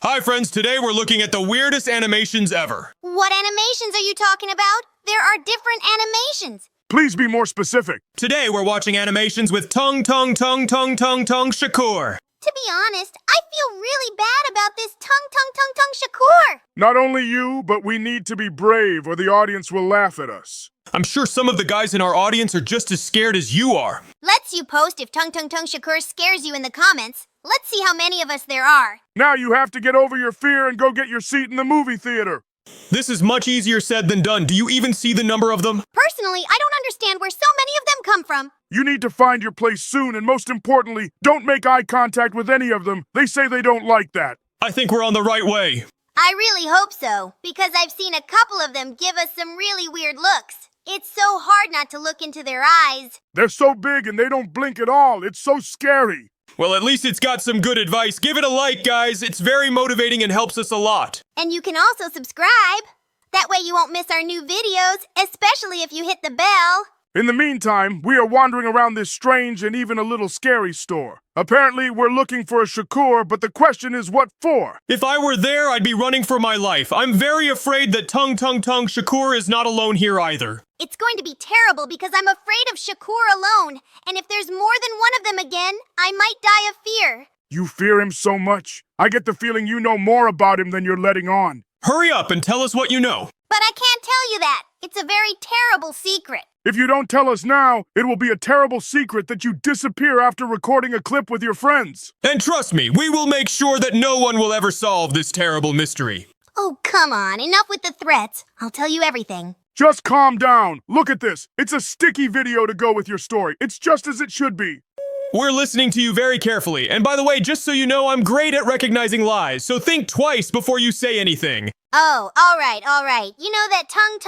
Hi friends, today we're looking at the weirdest animations ever. What animations are you talking about? There are different animations. Please be more specific. Today we're watching animations with Tung Tung Sahur. To be honest, I feel really bad about this Tung Sahur. Not only you, but we need to be brave or the audience will laugh at us. I'm sure some of the guys in our audience are just as scared as you are. Let's you post if Tung Sahur scares you in the comments. Let's see how many of us there are. Now you have to get over your fear and go get your seat in the movie theater. This is much easier said than done. Do you even see the number of them? Personally, I don't understand where so many of them come from. You need to find your place soon, and most importantly, don't make eye contact with any of them. They say they don't like that. I think we're on the right way. I really hope so, because I've seen a couple of them give us some really weird looks. It's so hard not to look into their eyes. They're so big and they don't blink at all. It's so scary. Well, at least it's got some good advice. Give it a like, guys. It's very motivating and helps us a lot. And you can also subscribe. That way you won't miss our new videos, especially if you hit the bell. In the meantime, we are wandering around this strange and even a little scary store. Apparently, we're looking for a Shakur, but the question is what for? If I were there, I'd be running for my life. I'm very afraid that Tung Shakur is not alone here either. It's going to be terrible because I'm afraid of Shakur alone. And if there's more than one of them again, I might die of fear. You fear him so much. I get the feeling you know more about him than you're letting on. Hurry up and tell us what you know. But I can't tell you that. It's a very terrible secret. If you don't tell us now, it will be a terrible secret that you disappear after recording a clip with your friends. And trust me, we will make sure that no one will ever solve this terrible mystery. Oh, come on. Enough with the threats. I'll tell you everything. Just calm down. Look at this. It's a sticky video to go with your story. It's just as it should be. We're listening to you very carefully. And by the way, just so you know, I'm great at recognizing lies, so think twice before you say anything. Oh, all right. You know that Tung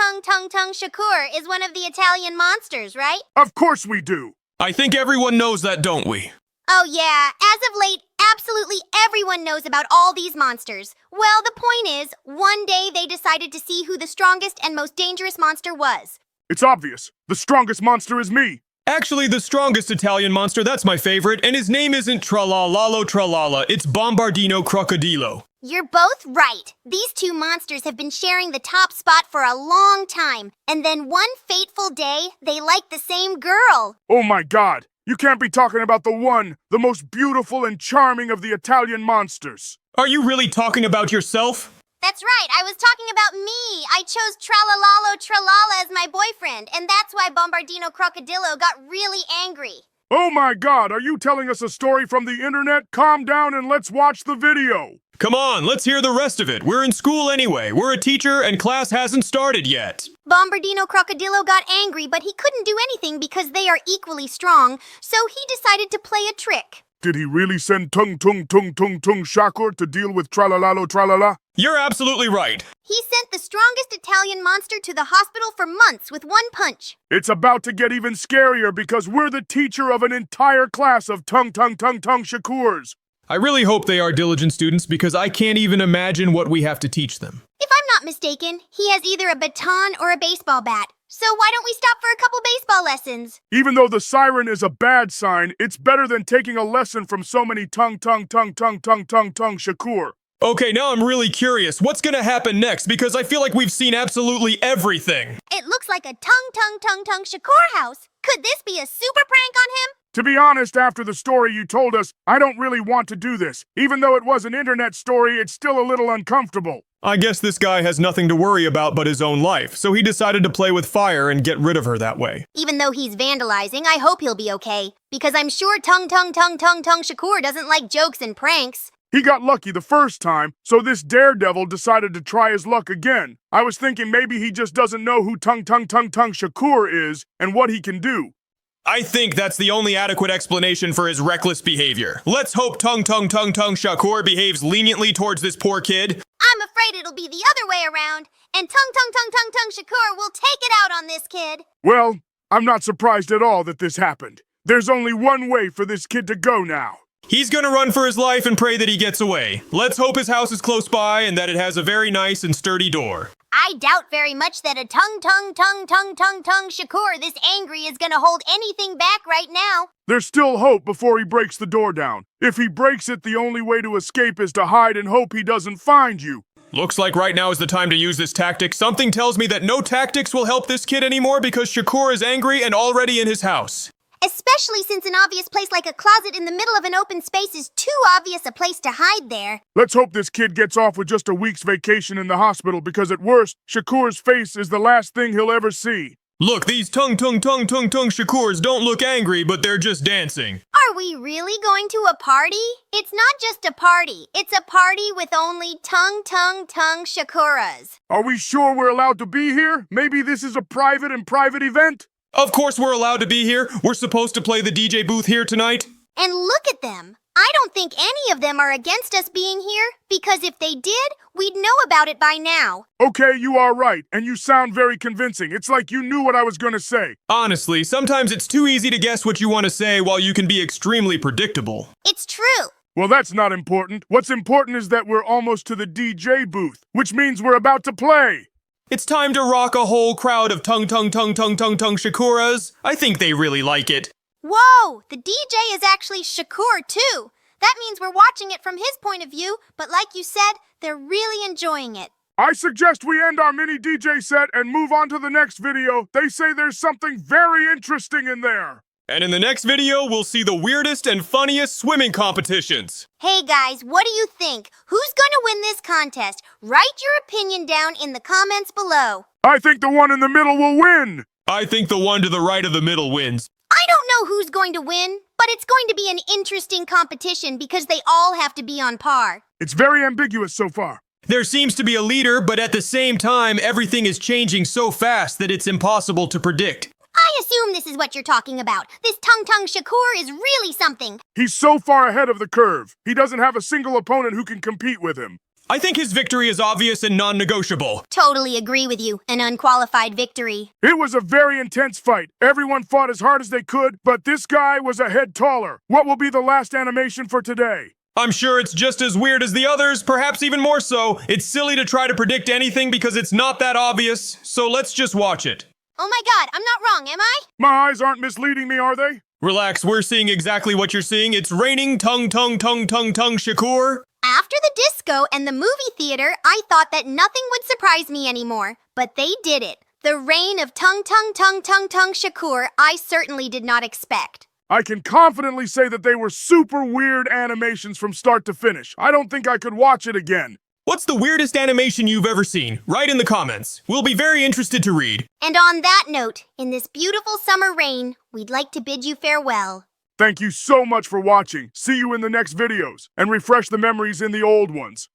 Shakur is one of the Italian monsters, right? Of course we do. I think everyone knows that, don't we? Oh yeah, as of late, absolutely everyone knows about all these monsters. Well, the point is, one day they decided to see who the strongest and most dangerous monster was. It's obvious. The strongest monster is me. Actually, the strongest Italian monster, that's my favorite, and his name isn't Tralalalo Tralala, it's Bombardino Crocodilo. You're both right. These two monsters have been sharing the top spot for a long time. And then one fateful day, they like the same girl. Oh my god! You can't be talking about the most beautiful and charming of the Italian monsters. Are you really talking about yourself? That's right, I was talking about me. I chose Tralalalo Tralala as my boyfriend, and that's why Bombardino Crocodilo got really angry. Oh my god, are you telling us a story from the internet? Calm down and let's watch the video. Come on, let's hear the rest of it. We're in school anyway. We're a teacher and class hasn't started yet. Bombardino Crocodilo got angry, but he couldn't do anything because they are equally strong, so he decided to play a trick. Did he really send Tung Tung Sahur to deal with Tralalalo Tralala? You're absolutely right. He sent the strongest Italian monster to the hospital for months with one punch. It's about to get even scarier because we're the teacher of an entire class of Tung Tung Sahurs. I really hope they are diligent students because I can't even imagine what we have to teach them. If I'm not mistaken, he has either a baton or a baseball bat. So why don't we stop for a couple baseball lessons? Even though the siren is a bad sign, it's better than taking a lesson from so many Tung Sahur. Okay, now I'm really curious. What's gonna happen next? Because I feel like we've seen absolutely everything. It looks like a Tung Sahur house. Could this be a super prank on him? To be honest, after the story you told us, I don't really want to do this. Even though it was an internet story, it's still a little uncomfortable. I guess this guy has nothing to worry about but his own life, so he decided to play with fire and get rid of her that way. Even though he's vandalizing, I hope he'll be okay. Because I'm sure Tung Sahur doesn't like jokes and pranks. He got lucky the first time, so this daredevil decided to try his luck again. I was thinking maybe he just doesn't know who Tung Sahur is and what he can do. I think that's the only adequate explanation for his reckless behavior. Let's hope Tung Sahur behaves leniently towards this poor kid. I'm afraid it'll be the other way around, and Tung Sahur will take it out on this kid. Well, I'm not surprised at all that this happened. There's only one way for this kid to go now. He's gonna run for his life and pray that he gets away. Let's hope his house is close by and that it has a very nice and sturdy door. I doubt very much that a Tung Sahur this angry is gonna hold anything back right now. There's still hope before he breaks the door down. If he breaks it, the only way to escape is to hide and hope he doesn't find you. Looks like right now is the time to use this tactic. Something tells me that no tactics will help this kid anymore because Shakur is angry and already in his house. Especially since an obvious place like a closet in the middle of an open space is too obvious a place to hide there. Let's hope this kid gets off with just a week's vacation in the hospital because at worst, Shakur's face is the last thing he'll ever see. Look, these Tung Shakurs don't look angry, but they're just dancing. Are we really going to a party? It's not just a party. It's a party with only Tung Shakuras. Are we sure we're allowed to be here? Maybe this is a private event? Of course we're allowed to be here. We're supposed to play the DJ booth here tonight. And look at them. I don't think any of them are against us being here, because if they did, we'd know about it by now. Okay, you are right, and you sound very convincing. It's like you knew what I was gonna say. Honestly, sometimes it's too easy to guess what you want to say while you can be extremely predictable. It's true. Well, that's not important. What's important is that we're almost to the DJ booth, which means we're about to play. It's time to rock a whole crowd of Tung Shakuras. I think they really like it. Whoa, the DJ is actually Shakur too. That means we're watching it from his point of view, but like you said, they're really enjoying it. I suggest we end our mini DJ set and move on to the next video. They say there's something very interesting in there. And in the next video, we'll see the weirdest and funniest swimming competitions. Hey guys, what do you think? Who's gonna win this contest? Write your opinion down in the comments below. I think the one in the middle will win. I think the one to the right of the middle wins. I don't know who's going to win, but it's going to be an interesting competition because they all have to be on par. It's very ambiguous so far. There seems to be a leader, but at the same time, everything is changing so fast that it's impossible to predict. I assume this is what you're talking about. This Tung Shakur is really something. He's so far ahead of the curve. He doesn't have a single opponent who can compete with him. I think his victory is obvious and non-negotiable. Totally agree with you. An unqualified victory. It was a very intense fight. Everyone fought as hard as they could, but this guy was a head taller. What will be the last animation for today? I'm sure it's just as weird as the others, perhaps even more so. It's silly to try to predict anything because it's not that obvious, so let's just watch it. Oh my god, I'm not wrong, am I? My eyes aren't misleading me, are they? Relax, we're seeing exactly what you're seeing. It's raining Tung Tung Sahur. After the disco and the movie theater, I thought that nothing would surprise me anymore. But they did it. The reign of Tung Tung Sahur, I certainly did not expect. I can confidently say that they were super weird animations from start to finish. I don't think I could watch it again. What's the weirdest animation you've ever seen? Write in the comments. We'll be very interested to read. And on that note, in this beautiful summer rain, we'd like to bid you farewell. Thank you so much for watching. See you in the next videos, and refresh the memories in the old ones.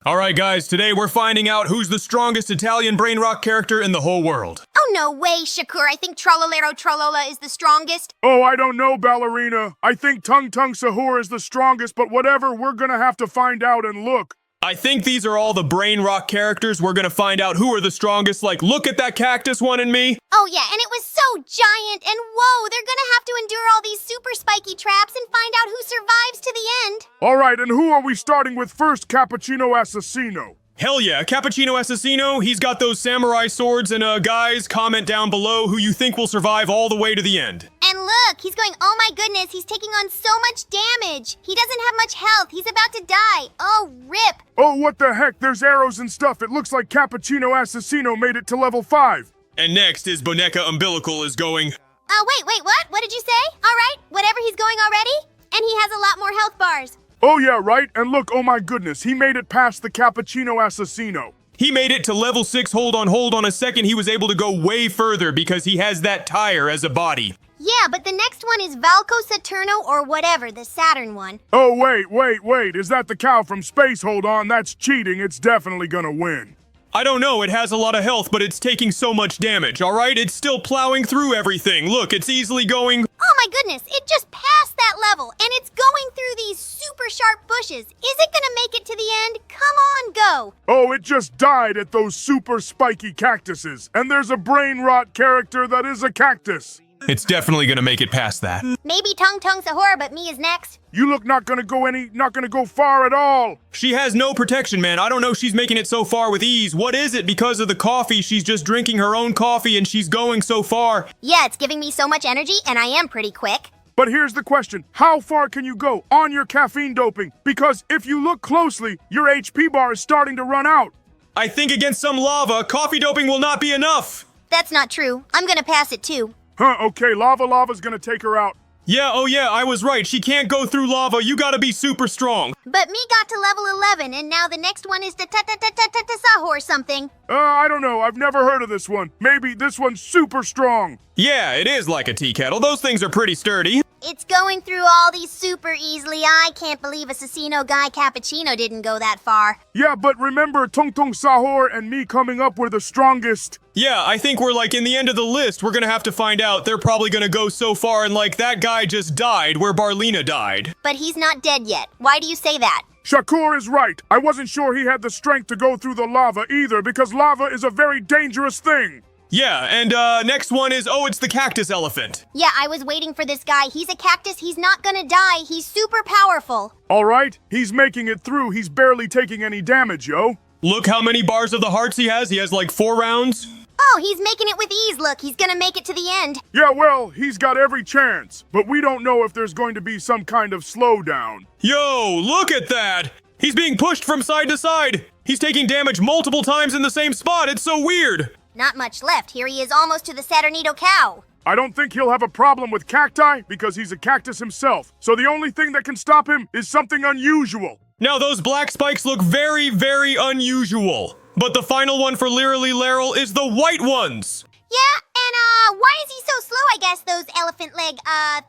Alright guys, today we're finding out who's the strongest Italian brain rock character in the whole world. Oh, no way, Shakur. I think Trollolero Trollola is the strongest. Oh, I don't know, Ballerina. I think Tung Tung Sahur is the strongest, but whatever, we're gonna have to find out and look. I think these are all the brain rock characters. We're gonna find out who are the strongest. Like, look at that cactus one in me. Oh, yeah, and it was so giant, and whoa, they're gonna have to endure all these super spiky traps and find out who survives to the end. All right, and who are we starting with first, Cappuccino Assassino? Hell yeah, Cappuccino Assassino, he's got those samurai swords, and guys, comment down below who you think will survive all the way to the end. And look, he's going, oh my goodness, he's taking on so much damage. He doesn't have much health, he's about to die. Oh, rip. Oh, what the heck, there's arrows and stuff. It looks like Cappuccino Assassino made it to level 5. And next is Boneca Umbilical is going. Wait, what? What did you say? All right, whatever, he's going already? And he has a lot more health bars. Oh yeah, right? And look, oh my goodness, he made it past the Cappuccino Assassino. He made it to level 6, hold on a second, he was able to go way further because he has that tire as a body. Yeah, but the next one is Valco Saturno or whatever, the Saturn one. Oh wait, is that the cow from space? Hold on, that's cheating, it's definitely gonna win. I don't know, it has a lot of health, but it's taking so much damage, alright? It's still plowing through everything. Look, it's easily going... Oh my goodness, it just passed that level, and it's going through these super sharp bushes. Is it gonna make it to the end? Come on, go! Oh, it just died at those super spiky cactuses. And there's a brain rot character that is a cactus. It's definitely gonna make it past that. Maybe Tung Tung Sahur, but me is next. You look not gonna go far at all. She has no protection, man. I don't know she's making it so far with ease. What is it? Because of the coffee, she's just drinking her own coffee and she's going so far. Yeah, it's giving me so much energy, and I am pretty quick. But here's the question. How far can you go on your caffeine doping? Because if you look closely, your HP bar is starting to run out. I think against some lava, coffee doping will not be enough. That's not true. I'm gonna pass it too. Huh, okay, lava's gonna take her out. Yeah, oh yeah, I was right. She can't go through lava. You gotta be super strong. But me got to level 11, and now the next one is the Sahur something. I don't know. I've never heard of this one. Maybe this one's super strong. Yeah, it is like a tea kettle. Those things are pretty sturdy. It's going through all these super easily. I can't believe Assassino Guy Cappuccino didn't go that far. Yeah, but remember, Tung Tung Sahur and me coming up were the strongest. Yeah, I think we're like in the end of the list. We're gonna have to find out. They're probably gonna go so far and like that guy just died where Barlina died. But he's not dead yet. Why do you say that? Shakur is right. I wasn't sure he had the strength to go through the lava either because lava is a very dangerous thing. Yeah, and next one is, oh, it's the cactus elephant. Yeah, I was waiting for this guy. He's a cactus. He's not gonna die. He's super powerful. All right, he's making it through. He's barely taking any damage, yo. Look how many bars of the hearts he has. He has like 4 rounds. Oh, he's making it with ease. Look, he's gonna make it to the end. Yeah, well, he's got every chance. But we don't know if there's going to be some kind of slowdown. Yo, look at that. He's being pushed from side to side. He's taking damage multiple times in the same spot. It's so weird. Not much left. Here he is almost to the Saturnito cow. I don't think he'll have a problem with cacti because he's a cactus himself. So the only thing that can stop him is something unusual. Now those black spikes look very, very unusual. But the final one for Lirily Laryl is the white ones. Yeah, and why is he so slow? I guess those elephant leg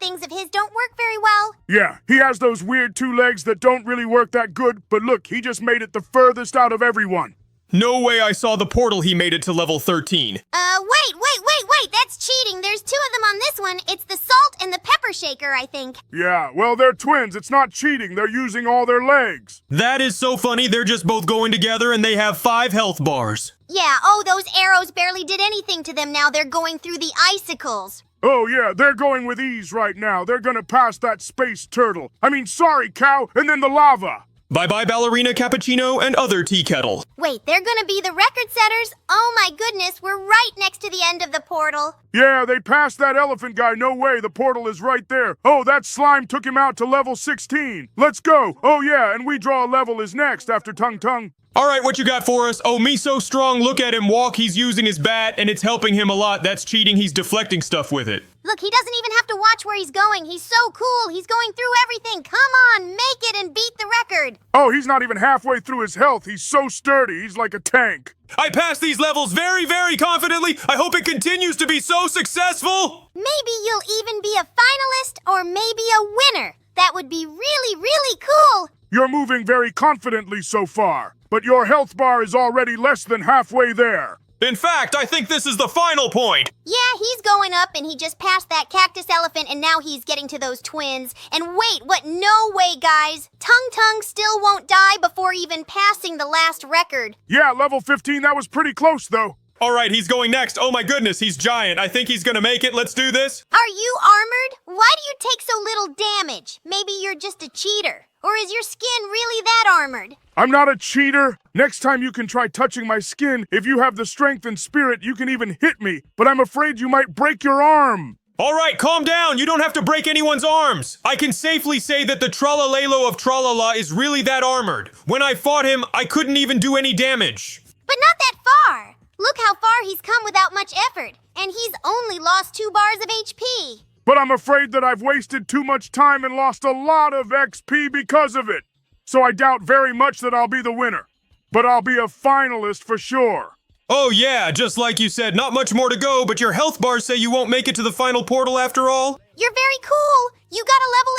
things of his don't work very well. Yeah, he has those weird 2 legs that don't really work that good, but look, he just made it the furthest out of everyone. No way I saw the portal he made it to level 13. Wait, that's cheating. There's 2 of them on this one. It's the salt and the pepper shaker, I think. Yeah, well, they're twins. It's not cheating. They're using all their legs. That is so funny. They're just both going together and they have 5 health bars. Yeah, oh, those arrows barely did anything to them. Now they're going through the icicles. Oh, yeah, they're going with ease right now. They're gonna pass that space turtle. Sorry, cow, and then the lava. Bye-bye ballerina cappuccino and other tea kettle. Wait, they're gonna be the record setters? Oh my goodness, we're right next to the end of the portal. Yeah, they passed that elephant guy. No way, the portal is right there. Oh, that slime took him out to level 16. Let's go. Oh yeah, and we draw a level is next after Tung Tung. All right, what you got for us? Oh, me so strong, look at him walk. He's using his bat, and it's helping him a lot. That's cheating. He's deflecting stuff with it. Look, he doesn't even have to watch where he's going. He's so cool. He's going through everything. Come on, make it and beat the record. Oh, he's not even halfway through his health. He's so sturdy. He's like a tank. I passed these levels very, very confidently. I hope it continues to be so successful. Maybe you'll even be a finalist or maybe a winner. That would be really, really cool. You're moving very confidently so far, but your health bar is already less than halfway there. In fact, I think this is the final point. Yeah, he's going up and he just passed that cactus elephant and now he's getting to those twins. And wait, what? No way, guys. Tung Tung still won't die before even passing the last record. Yeah, level 15, that was pretty close though. All right, he's going next. Oh my goodness, he's giant. I think he's gonna make it. Let's do this. Are you armored? Why do you take so little damage? Maybe you're just a cheater. Or is your skin really that armored? I'm not a cheater. Next time you can try touching my skin. If you have the strength and spirit, you can even hit me. But I'm afraid you might break your arm. All right, calm down. You don't have to break anyone's arms. I can safely say that the Tralalelo of Tralala is really that armored. When I fought him, I couldn't even do any damage. But not that far. Look how far he's come without much effort. And he's only lost 2 bars of HP. But I'm afraid that I've wasted too much time and lost a lot of XP because of it. So I doubt very much that I'll be the winner. But I'll be a finalist for sure. Oh yeah, just like you said, not much more to go, but your health bars say you won't make it to the final portal after all? You're very cool. You got a level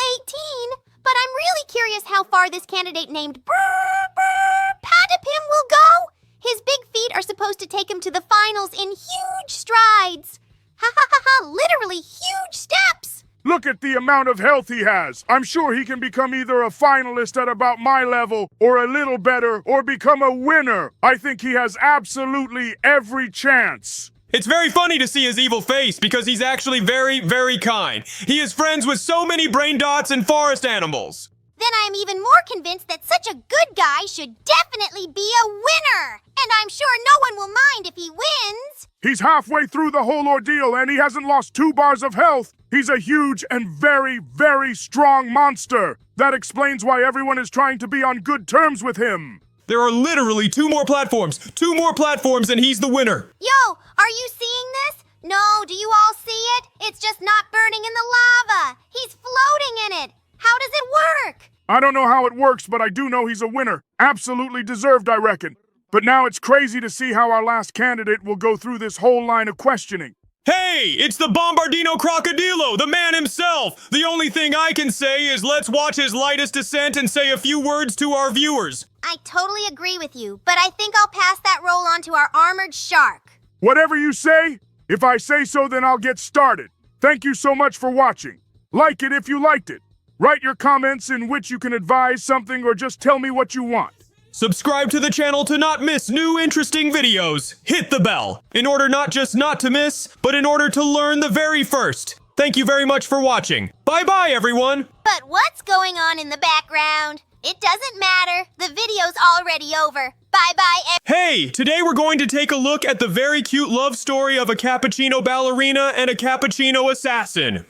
18. But I'm really curious how far this candidate named Patapim will go. His big feet are supposed to take him to the finals in huge strides. Ha ha ha ha, literally huge steps. Look at the amount of health he has. I'm sure he can become either a finalist at about my level, or a little better, or become a winner. I think he has absolutely every chance. It's very funny to see his evil face because he's actually very, very kind. He is friends with so many brain dots and forest animals. Then I'm even more convinced that such a good guy should definitely be a winner. And I'm sure no one will mind if he wins. He's halfway through the whole ordeal and he hasn't lost 2 bars of health. He's a huge and very, very strong monster. That explains why everyone is trying to be on good terms with him. There are literally 2 more platforms. 2 more platforms and he's the winner. Yo, are you seeing this? No, do you all see it? It's just not burning in the lava. He's floating in it. How does it work? I don't know how it works, but I do know he's a winner. Absolutely deserved, I reckon. But now it's crazy to see how our last candidate will go through this whole line of questioning. Hey, it's the Bombardino Crocodilo, the man himself. The only thing I can say is let's watch his lightest descent and say a few words to our viewers. I totally agree with you, but I think I'll pass that role on to our armored shark. Whatever you say, if I say so, then I'll get started. Thank you so much for watching. Like it if you liked it. Write your comments in which you can advise something or just tell me what you want. Subscribe to the channel to not miss new interesting videos. Hit the bell in order not just not to miss, but in order to learn the very first. Thank you very much for watching. Bye-bye, everyone. But what's going on in the background? It doesn't matter. The video's already over. Bye-bye. Hey, today we're going to take a look at the very cute love story of a cappuccino ballerina and a cappuccino assassin.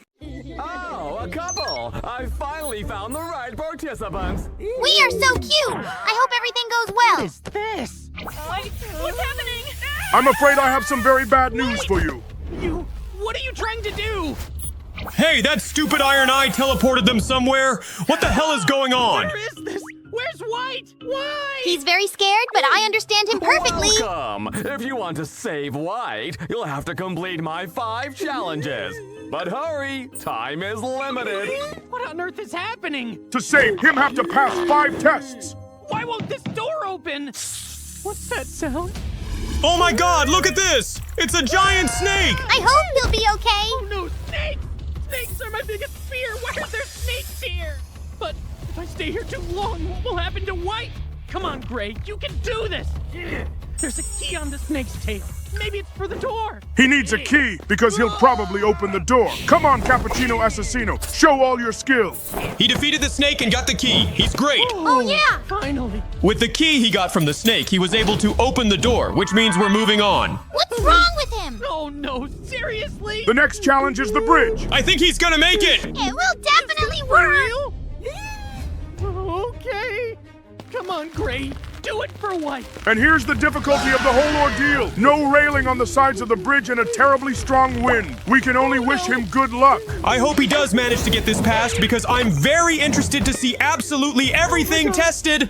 Oh, a couple! I finally found the right participants! We are so cute. I hope everything goes well. This? Wait, what's happening? I'm afraid I have some very bad news for you. What are you trying to do? Hey, that stupid Iron Eye teleported them somewhere. What the hell is going on? Where is this? Where's White? Why? He's very scared, but I understand him perfectly. Welcome! If you want to save White, you'll have to complete my 5 challenges. But hurry, time is limited. What on earth is happening? To save him, have to pass 5 tests. Why won't this door open? What's that sound? Oh my god, look at this! It's a giant snake! I hope he'll be okay. Oh no, snakes! Snakes are my biggest fear. Why are there snakes here? But if I stay here too long, what will happen to White? Come on, Gray, you can do this. There's a key on the snake's tail. Maybe it's for the door. He needs a key because he'll probably open the door. Come on, Cappuccino Assassino. Show all your skills. He defeated the snake and got the key. He's great. Oh, yeah. Finally. With the key he got from the snake, he was able to open the door, which means we're moving on. What's wrong with him? Oh, no. Seriously? The next challenge is the bridge. I think he's gonna make it. It will definitely work. Real? Okay. Come on, Gray. Do it for White. And here's the difficulty of the whole ordeal. No railing on the sides of the bridge and a terribly strong wind. We can only wish him good luck. I hope he does manage to get this passed because I'm very interested to see absolutely everything tested.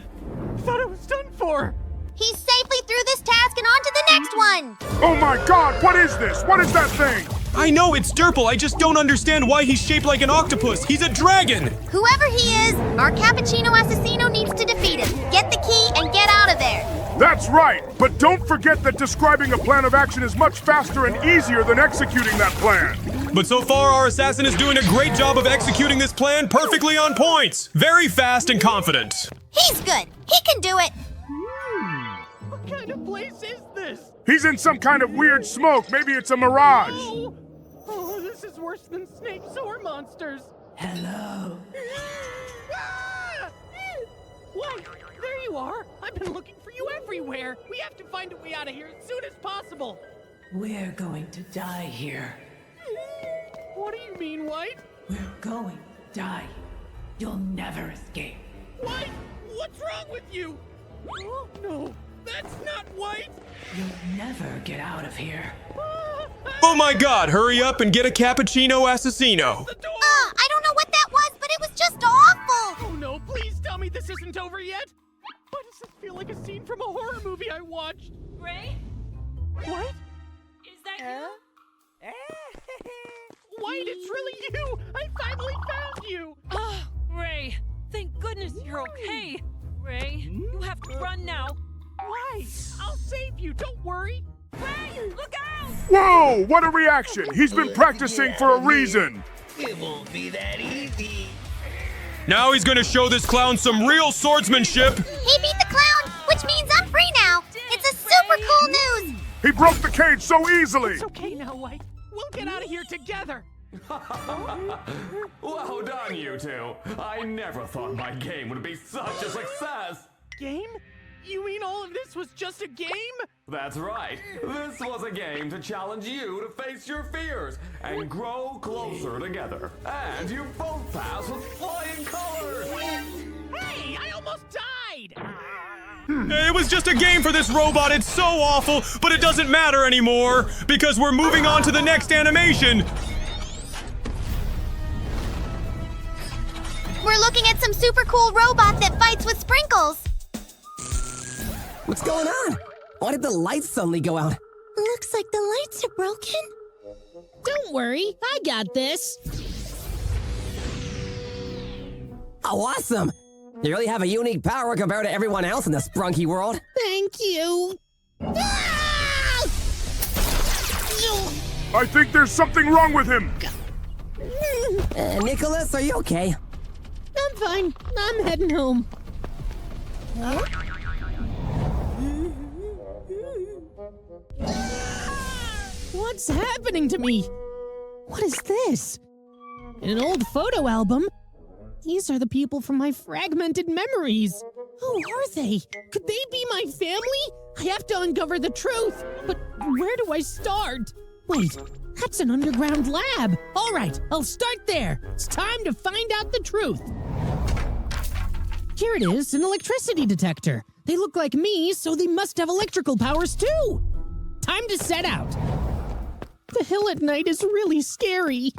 I thought it was done for. He's safely through this task and on to the next one. Oh my God, what is this? What is that thing? I know it's Durple, I just don't understand why he's shaped like an octopus. He's a dragon. Whoever he is, our Cappuccino Assassino needs to defeat him. Get the key and get out of there. That's right, but don't forget that describing a plan of action is much faster and easier than executing that plan. But so far, our assassin is doing a great job of executing this plan perfectly on points. Very fast and confident. He's good. He can do it. What kind of place is this? He's in some kind of weird smoke. Maybe it's a mirage. Oh, this is worse than snakes or monsters. Hello. White, there you are. I've been looking for you everywhere. We have to find a way out of here as soon as possible. We're going to die here. What do you mean, White? We're going to die. You'll never escape. White, what's wrong with you? Oh, no, that's not White. You'll never get out of here. Oh my God, hurry up and get a Cappuccino Assassino. The door! I don't know what that was, but it was just awful. Oh no, please tell me this isn't over yet. Why does this feel like a scene from a horror movie I watched? Ray? What? Is that you? White, it's really you! I finally found you! Oh, Ray, thank goodness you're okay. Ray, you have to run now. Why? I'll save you, don't worry. Ray, look out! Whoa, what a reaction. He's been practicing for a reason. It won't be that easy. Now he's gonna show this clown some real swordsmanship. He beat the clown, which means I'm free now. It's a super cool news. He broke the cage so easily. It's okay now, White. We'll get out of here together. Well done, you two. I never thought my game would be such a success. Game? You mean all of this was just a game? That's right. This was a game to challenge you to face your fears and grow closer together. And you both passed with flying colors. Hey, I almost died! It was just a game for this robot. It's so awful, but it doesn't matter anymore because we're moving on to the next animation. We're looking at some super cool robot that fights with sprinkles. What's going on? Why did the lights suddenly go out? Looks like the lights are broken. Don't worry, I got this. Oh, awesome! You really have a unique power compared to everyone else in the Sprunky world. Thank you. Ah! I think there's something wrong with him. Nicholas, are you okay? I'm fine. I'm heading home. What's happening to me? What is this? An old photo album? These are the people from my fragmented memories. Who are they? Could they be my family? I have to uncover the truth. But where do I start? Wait, that's an underground lab. All right, I'll start there. It's time to find out the truth. Here it is, an electricity detector. They look like me, so they must have electrical powers too. Time to set out. The hill at night is really scary.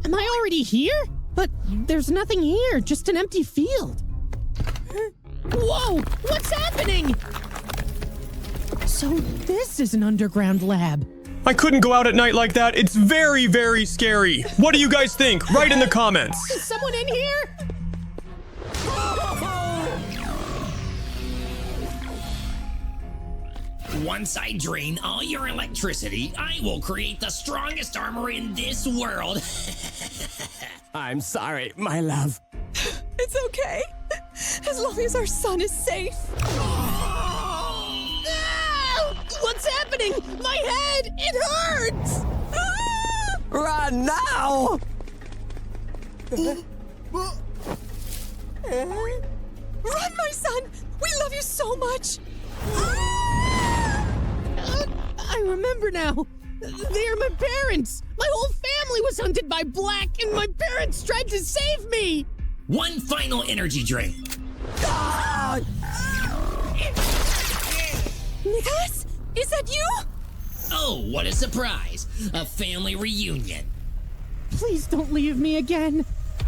Am I already here? But there's nothing here, just an empty field. Whoa! What's happening? So this is an underground lab. I couldn't go out at night like that. It's very, very scary. What do you guys think? Write in the comments. Is someone in here? Once I drain all your electricity, I will create the strongest armor in this world. I'm sorry, my love. It's okay. As long as our son is safe. burning! My head! It hurts! Ah! Run now! Run, my son! We love you so much! I remember now. They are my parents. My whole family was hunted by Black, and my parents tried to save me. One final energy drink. Nicholas? Is that you? Oh, what a surprise. A family reunion. Please don't leave me again.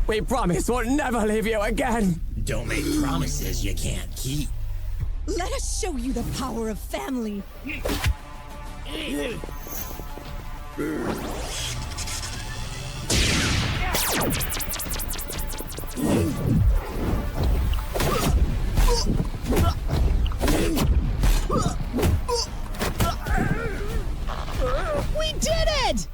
We promise we'll never leave you again. Don't make promises you can't keep. Let us show you the power of family. We did it!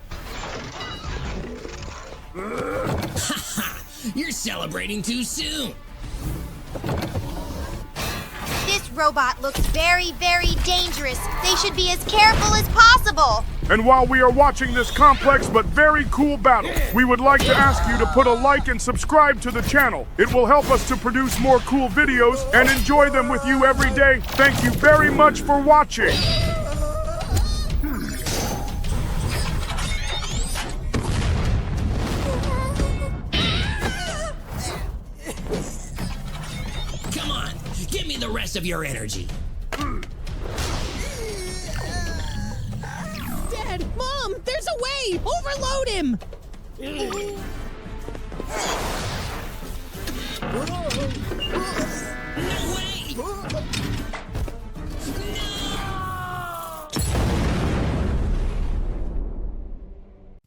You're celebrating too soon. This robot looks very, very dangerous. They should be as careful as possible. And while we are watching this complex but very cool battle, we would like to ask you to put a like and subscribe to the channel. It will help us to produce more cool videos and enjoy them with you every day. Thank you very much for watching. Come on, give me the rest of your energy. Dad, Mom, there's a way! Overload him! No way!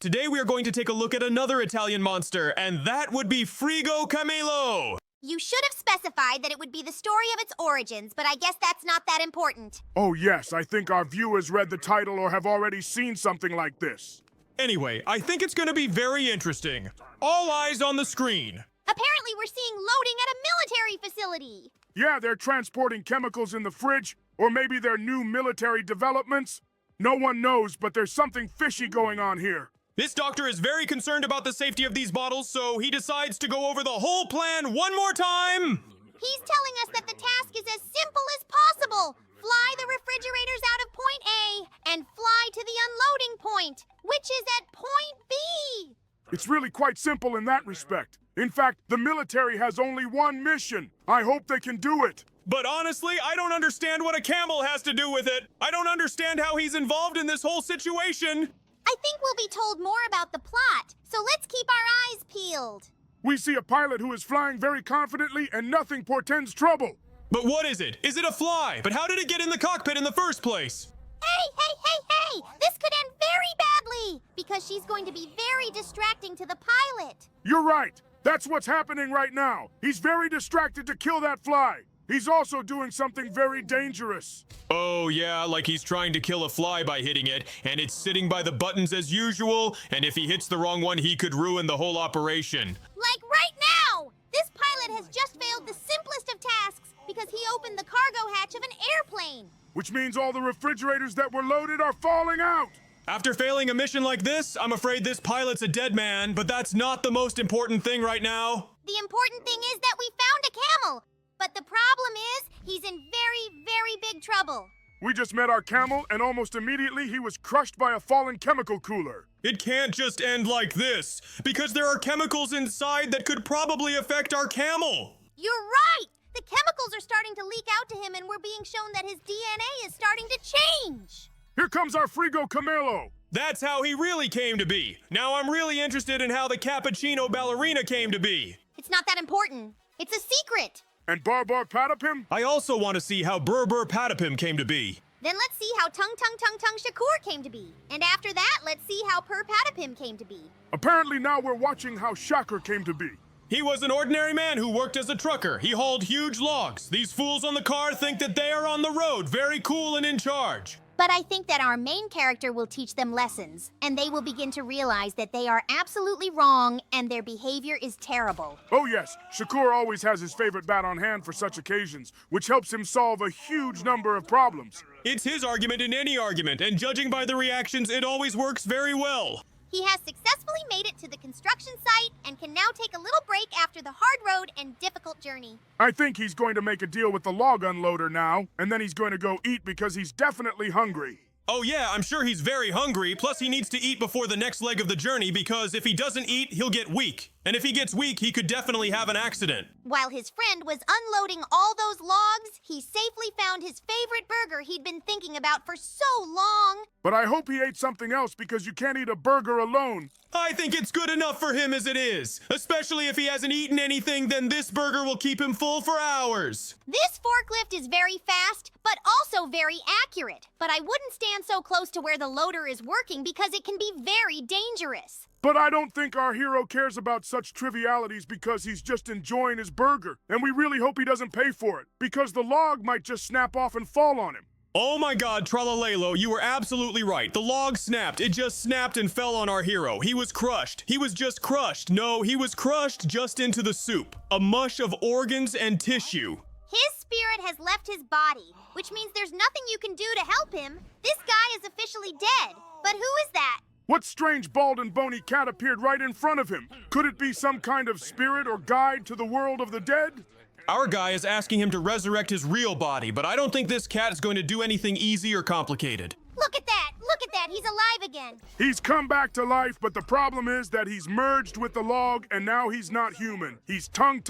Today we are going to take a look at another Italian monster, and that would be Frigo Camelo. You should have specified that it would be the story of its origins, but I guess that's not that important. Oh yes, I think our viewers read the title or have already seen something like this. Anyway, I think it's going to be very interesting. All eyes on the screen. Apparently we're seeing loading at a military facility. Yeah, they're transporting chemicals in the fridge, or maybe they're new military developments. No one knows, but there's something fishy going on here. This doctor is very concerned about the safety of these bottles, so he decides to go over the whole plan one more time. He's telling us that the task is as simple as possible. Fly the refrigerators out of point A and fly to the unloading point, which is at point B. It's really quite simple in that respect. In fact, the military has only one mission. I hope they can do it. But honestly, I don't understand what a camel has to do with it. I don't understand how he's involved in this whole situation. I think we'll be told more about the plot, so let's keep our eyes peeled. We see a pilot who is flying very confidently and nothing portends trouble. But what is it? Is it a fly? But how did it get in the cockpit in the first place? Hey! This could end very badly, because she's going to be very distracting to the pilot. You're right. That's what's happening right now. He's very distracted to kill that fly. He's also doing something very dangerous. Oh yeah, like he's trying to kill a fly by hitting it, and it's sitting by the buttons as usual, and if he hits the wrong one, he could ruin the whole operation. Like right now! This pilot has just failed the simplest of tasks because he opened the cargo hatch of an airplane. Which means all the refrigerators that were loaded are falling out. After failing a mission like this, I'm afraid this pilot's a dead man, but that's not the most important thing right now. The important thing is that we found a camel. But the problem is, he's in very, very big trouble. We just met our camel, and almost immediately he was crushed by a fallen chemical cooler. It can't just end like this, because there are chemicals inside that could probably affect our camel. You're right! The chemicals are starting to leak out to him, and we're being shown that his DNA is starting to change. Here comes our Frigo Camelo. That's how he really came to be. Now I'm really interested in how the cappuccino ballerina came to be. It's not that important. It's a secret. And Barbar Patapim? I also want to see how Burbur Patapim came to be. Then let's see how Tung Shakur came to be. And after that, let's see how Per Patapim came to be. Apparently now we're watching how Shakur came to be. He was an ordinary man who worked as a trucker. He hauled huge logs. These fools on the car think that they are on the road, very cool and in charge. But I think that our main character will teach them lessons, and they will begin to realize that they are absolutely wrong and their behavior is terrible. Oh yes, Shakur always has his favorite bat on hand for such occasions, which helps him solve a huge number of problems. It's his argument in any argument, and judging by the reactions, it always works very well. He has successfully made it to the construction site and can now take a little break after the hard road and difficult journey. I think he's going to make a deal with the log unloader now, and then he's going to go eat because he's definitely hungry. Oh yeah, I'm sure he's very hungry, plus he needs to eat before the next leg of the journey because if he doesn't eat, he'll get weak. And if he gets weak, he could definitely have an accident. While his friend was unloading all those logs, he safely found his favorite burger he'd been thinking about for so long. But I hope he ate something else because you can't eat a burger alone. I think it's good enough for him as it is. Especially if he hasn't eaten anything, then this burger will keep him full for hours. This forklift is very fast, but also very accurate. But I wouldn't stand so close to where the loader is working because it can be very dangerous. But I don't think our hero cares about such trivialities because he's just enjoying his burger. And we really hope he doesn't pay for it, because the log might just snap off and fall on him. Oh my god, Tralalelo, you were absolutely right. The log snapped. It just snapped and fell on our hero. He was crushed. He was just crushed. No, he was crushed just into the soup. A mush of organs and tissue. His spirit has left his body, which means there's nothing you can do to help him. This guy is officially dead. But who is that? What strange bald and bony cat appeared right in front of him? Could it be some kind of spirit or guide to the world of the dead? Our guy is asking him to resurrect his real body, but I don't think this cat is going to do anything easy or complicated. Look at that! Look at that! He's alive again! He's come back to life, but the problem is that he's merged with the log and now he's not human. He's tongue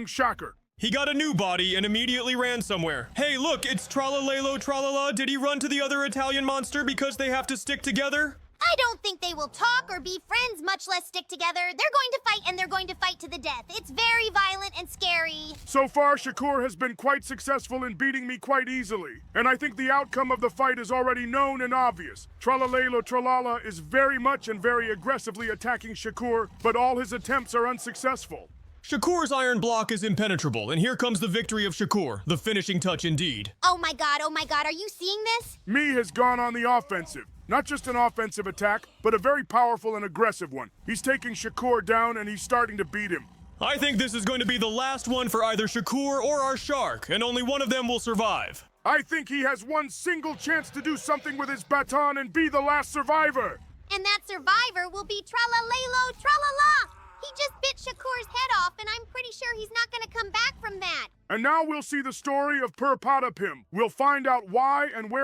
shocker. He got a new body and immediately ran somewhere. Hey, look, it's Tralalelo Tralala. Did he run to the other Italian monster because they have to stick together? I don't think they will talk or be friends, much less stick together. They're going to fight, and they're going to fight to the death. It's very violent and scary. So far, Shakur has been quite successful in beating me quite easily. And I think the outcome of the fight is already known and obvious. Tralalelo Tralala is very much and very aggressively attacking Shakur, but all his attempts are unsuccessful. Shakur's iron block is impenetrable, and here comes the victory of Shakur, the finishing touch indeed. Oh my god, are you seeing this? Me has gone on the offensive. Not just an offensive attack, but a very powerful and aggressive one. He's taking Shakur down and he's starting to beat him. I think this is going to be the last one for either Shakur or our shark, and only one of them will survive. I think he has one single chance to do something with his baton and be the last survivor. And that survivor will be Tralalelo Tralala! He just bit Shakur's head off, and I'm pretty sure he's not going to come back from that. And now we'll see the story of Purpatapim. We'll find out why and where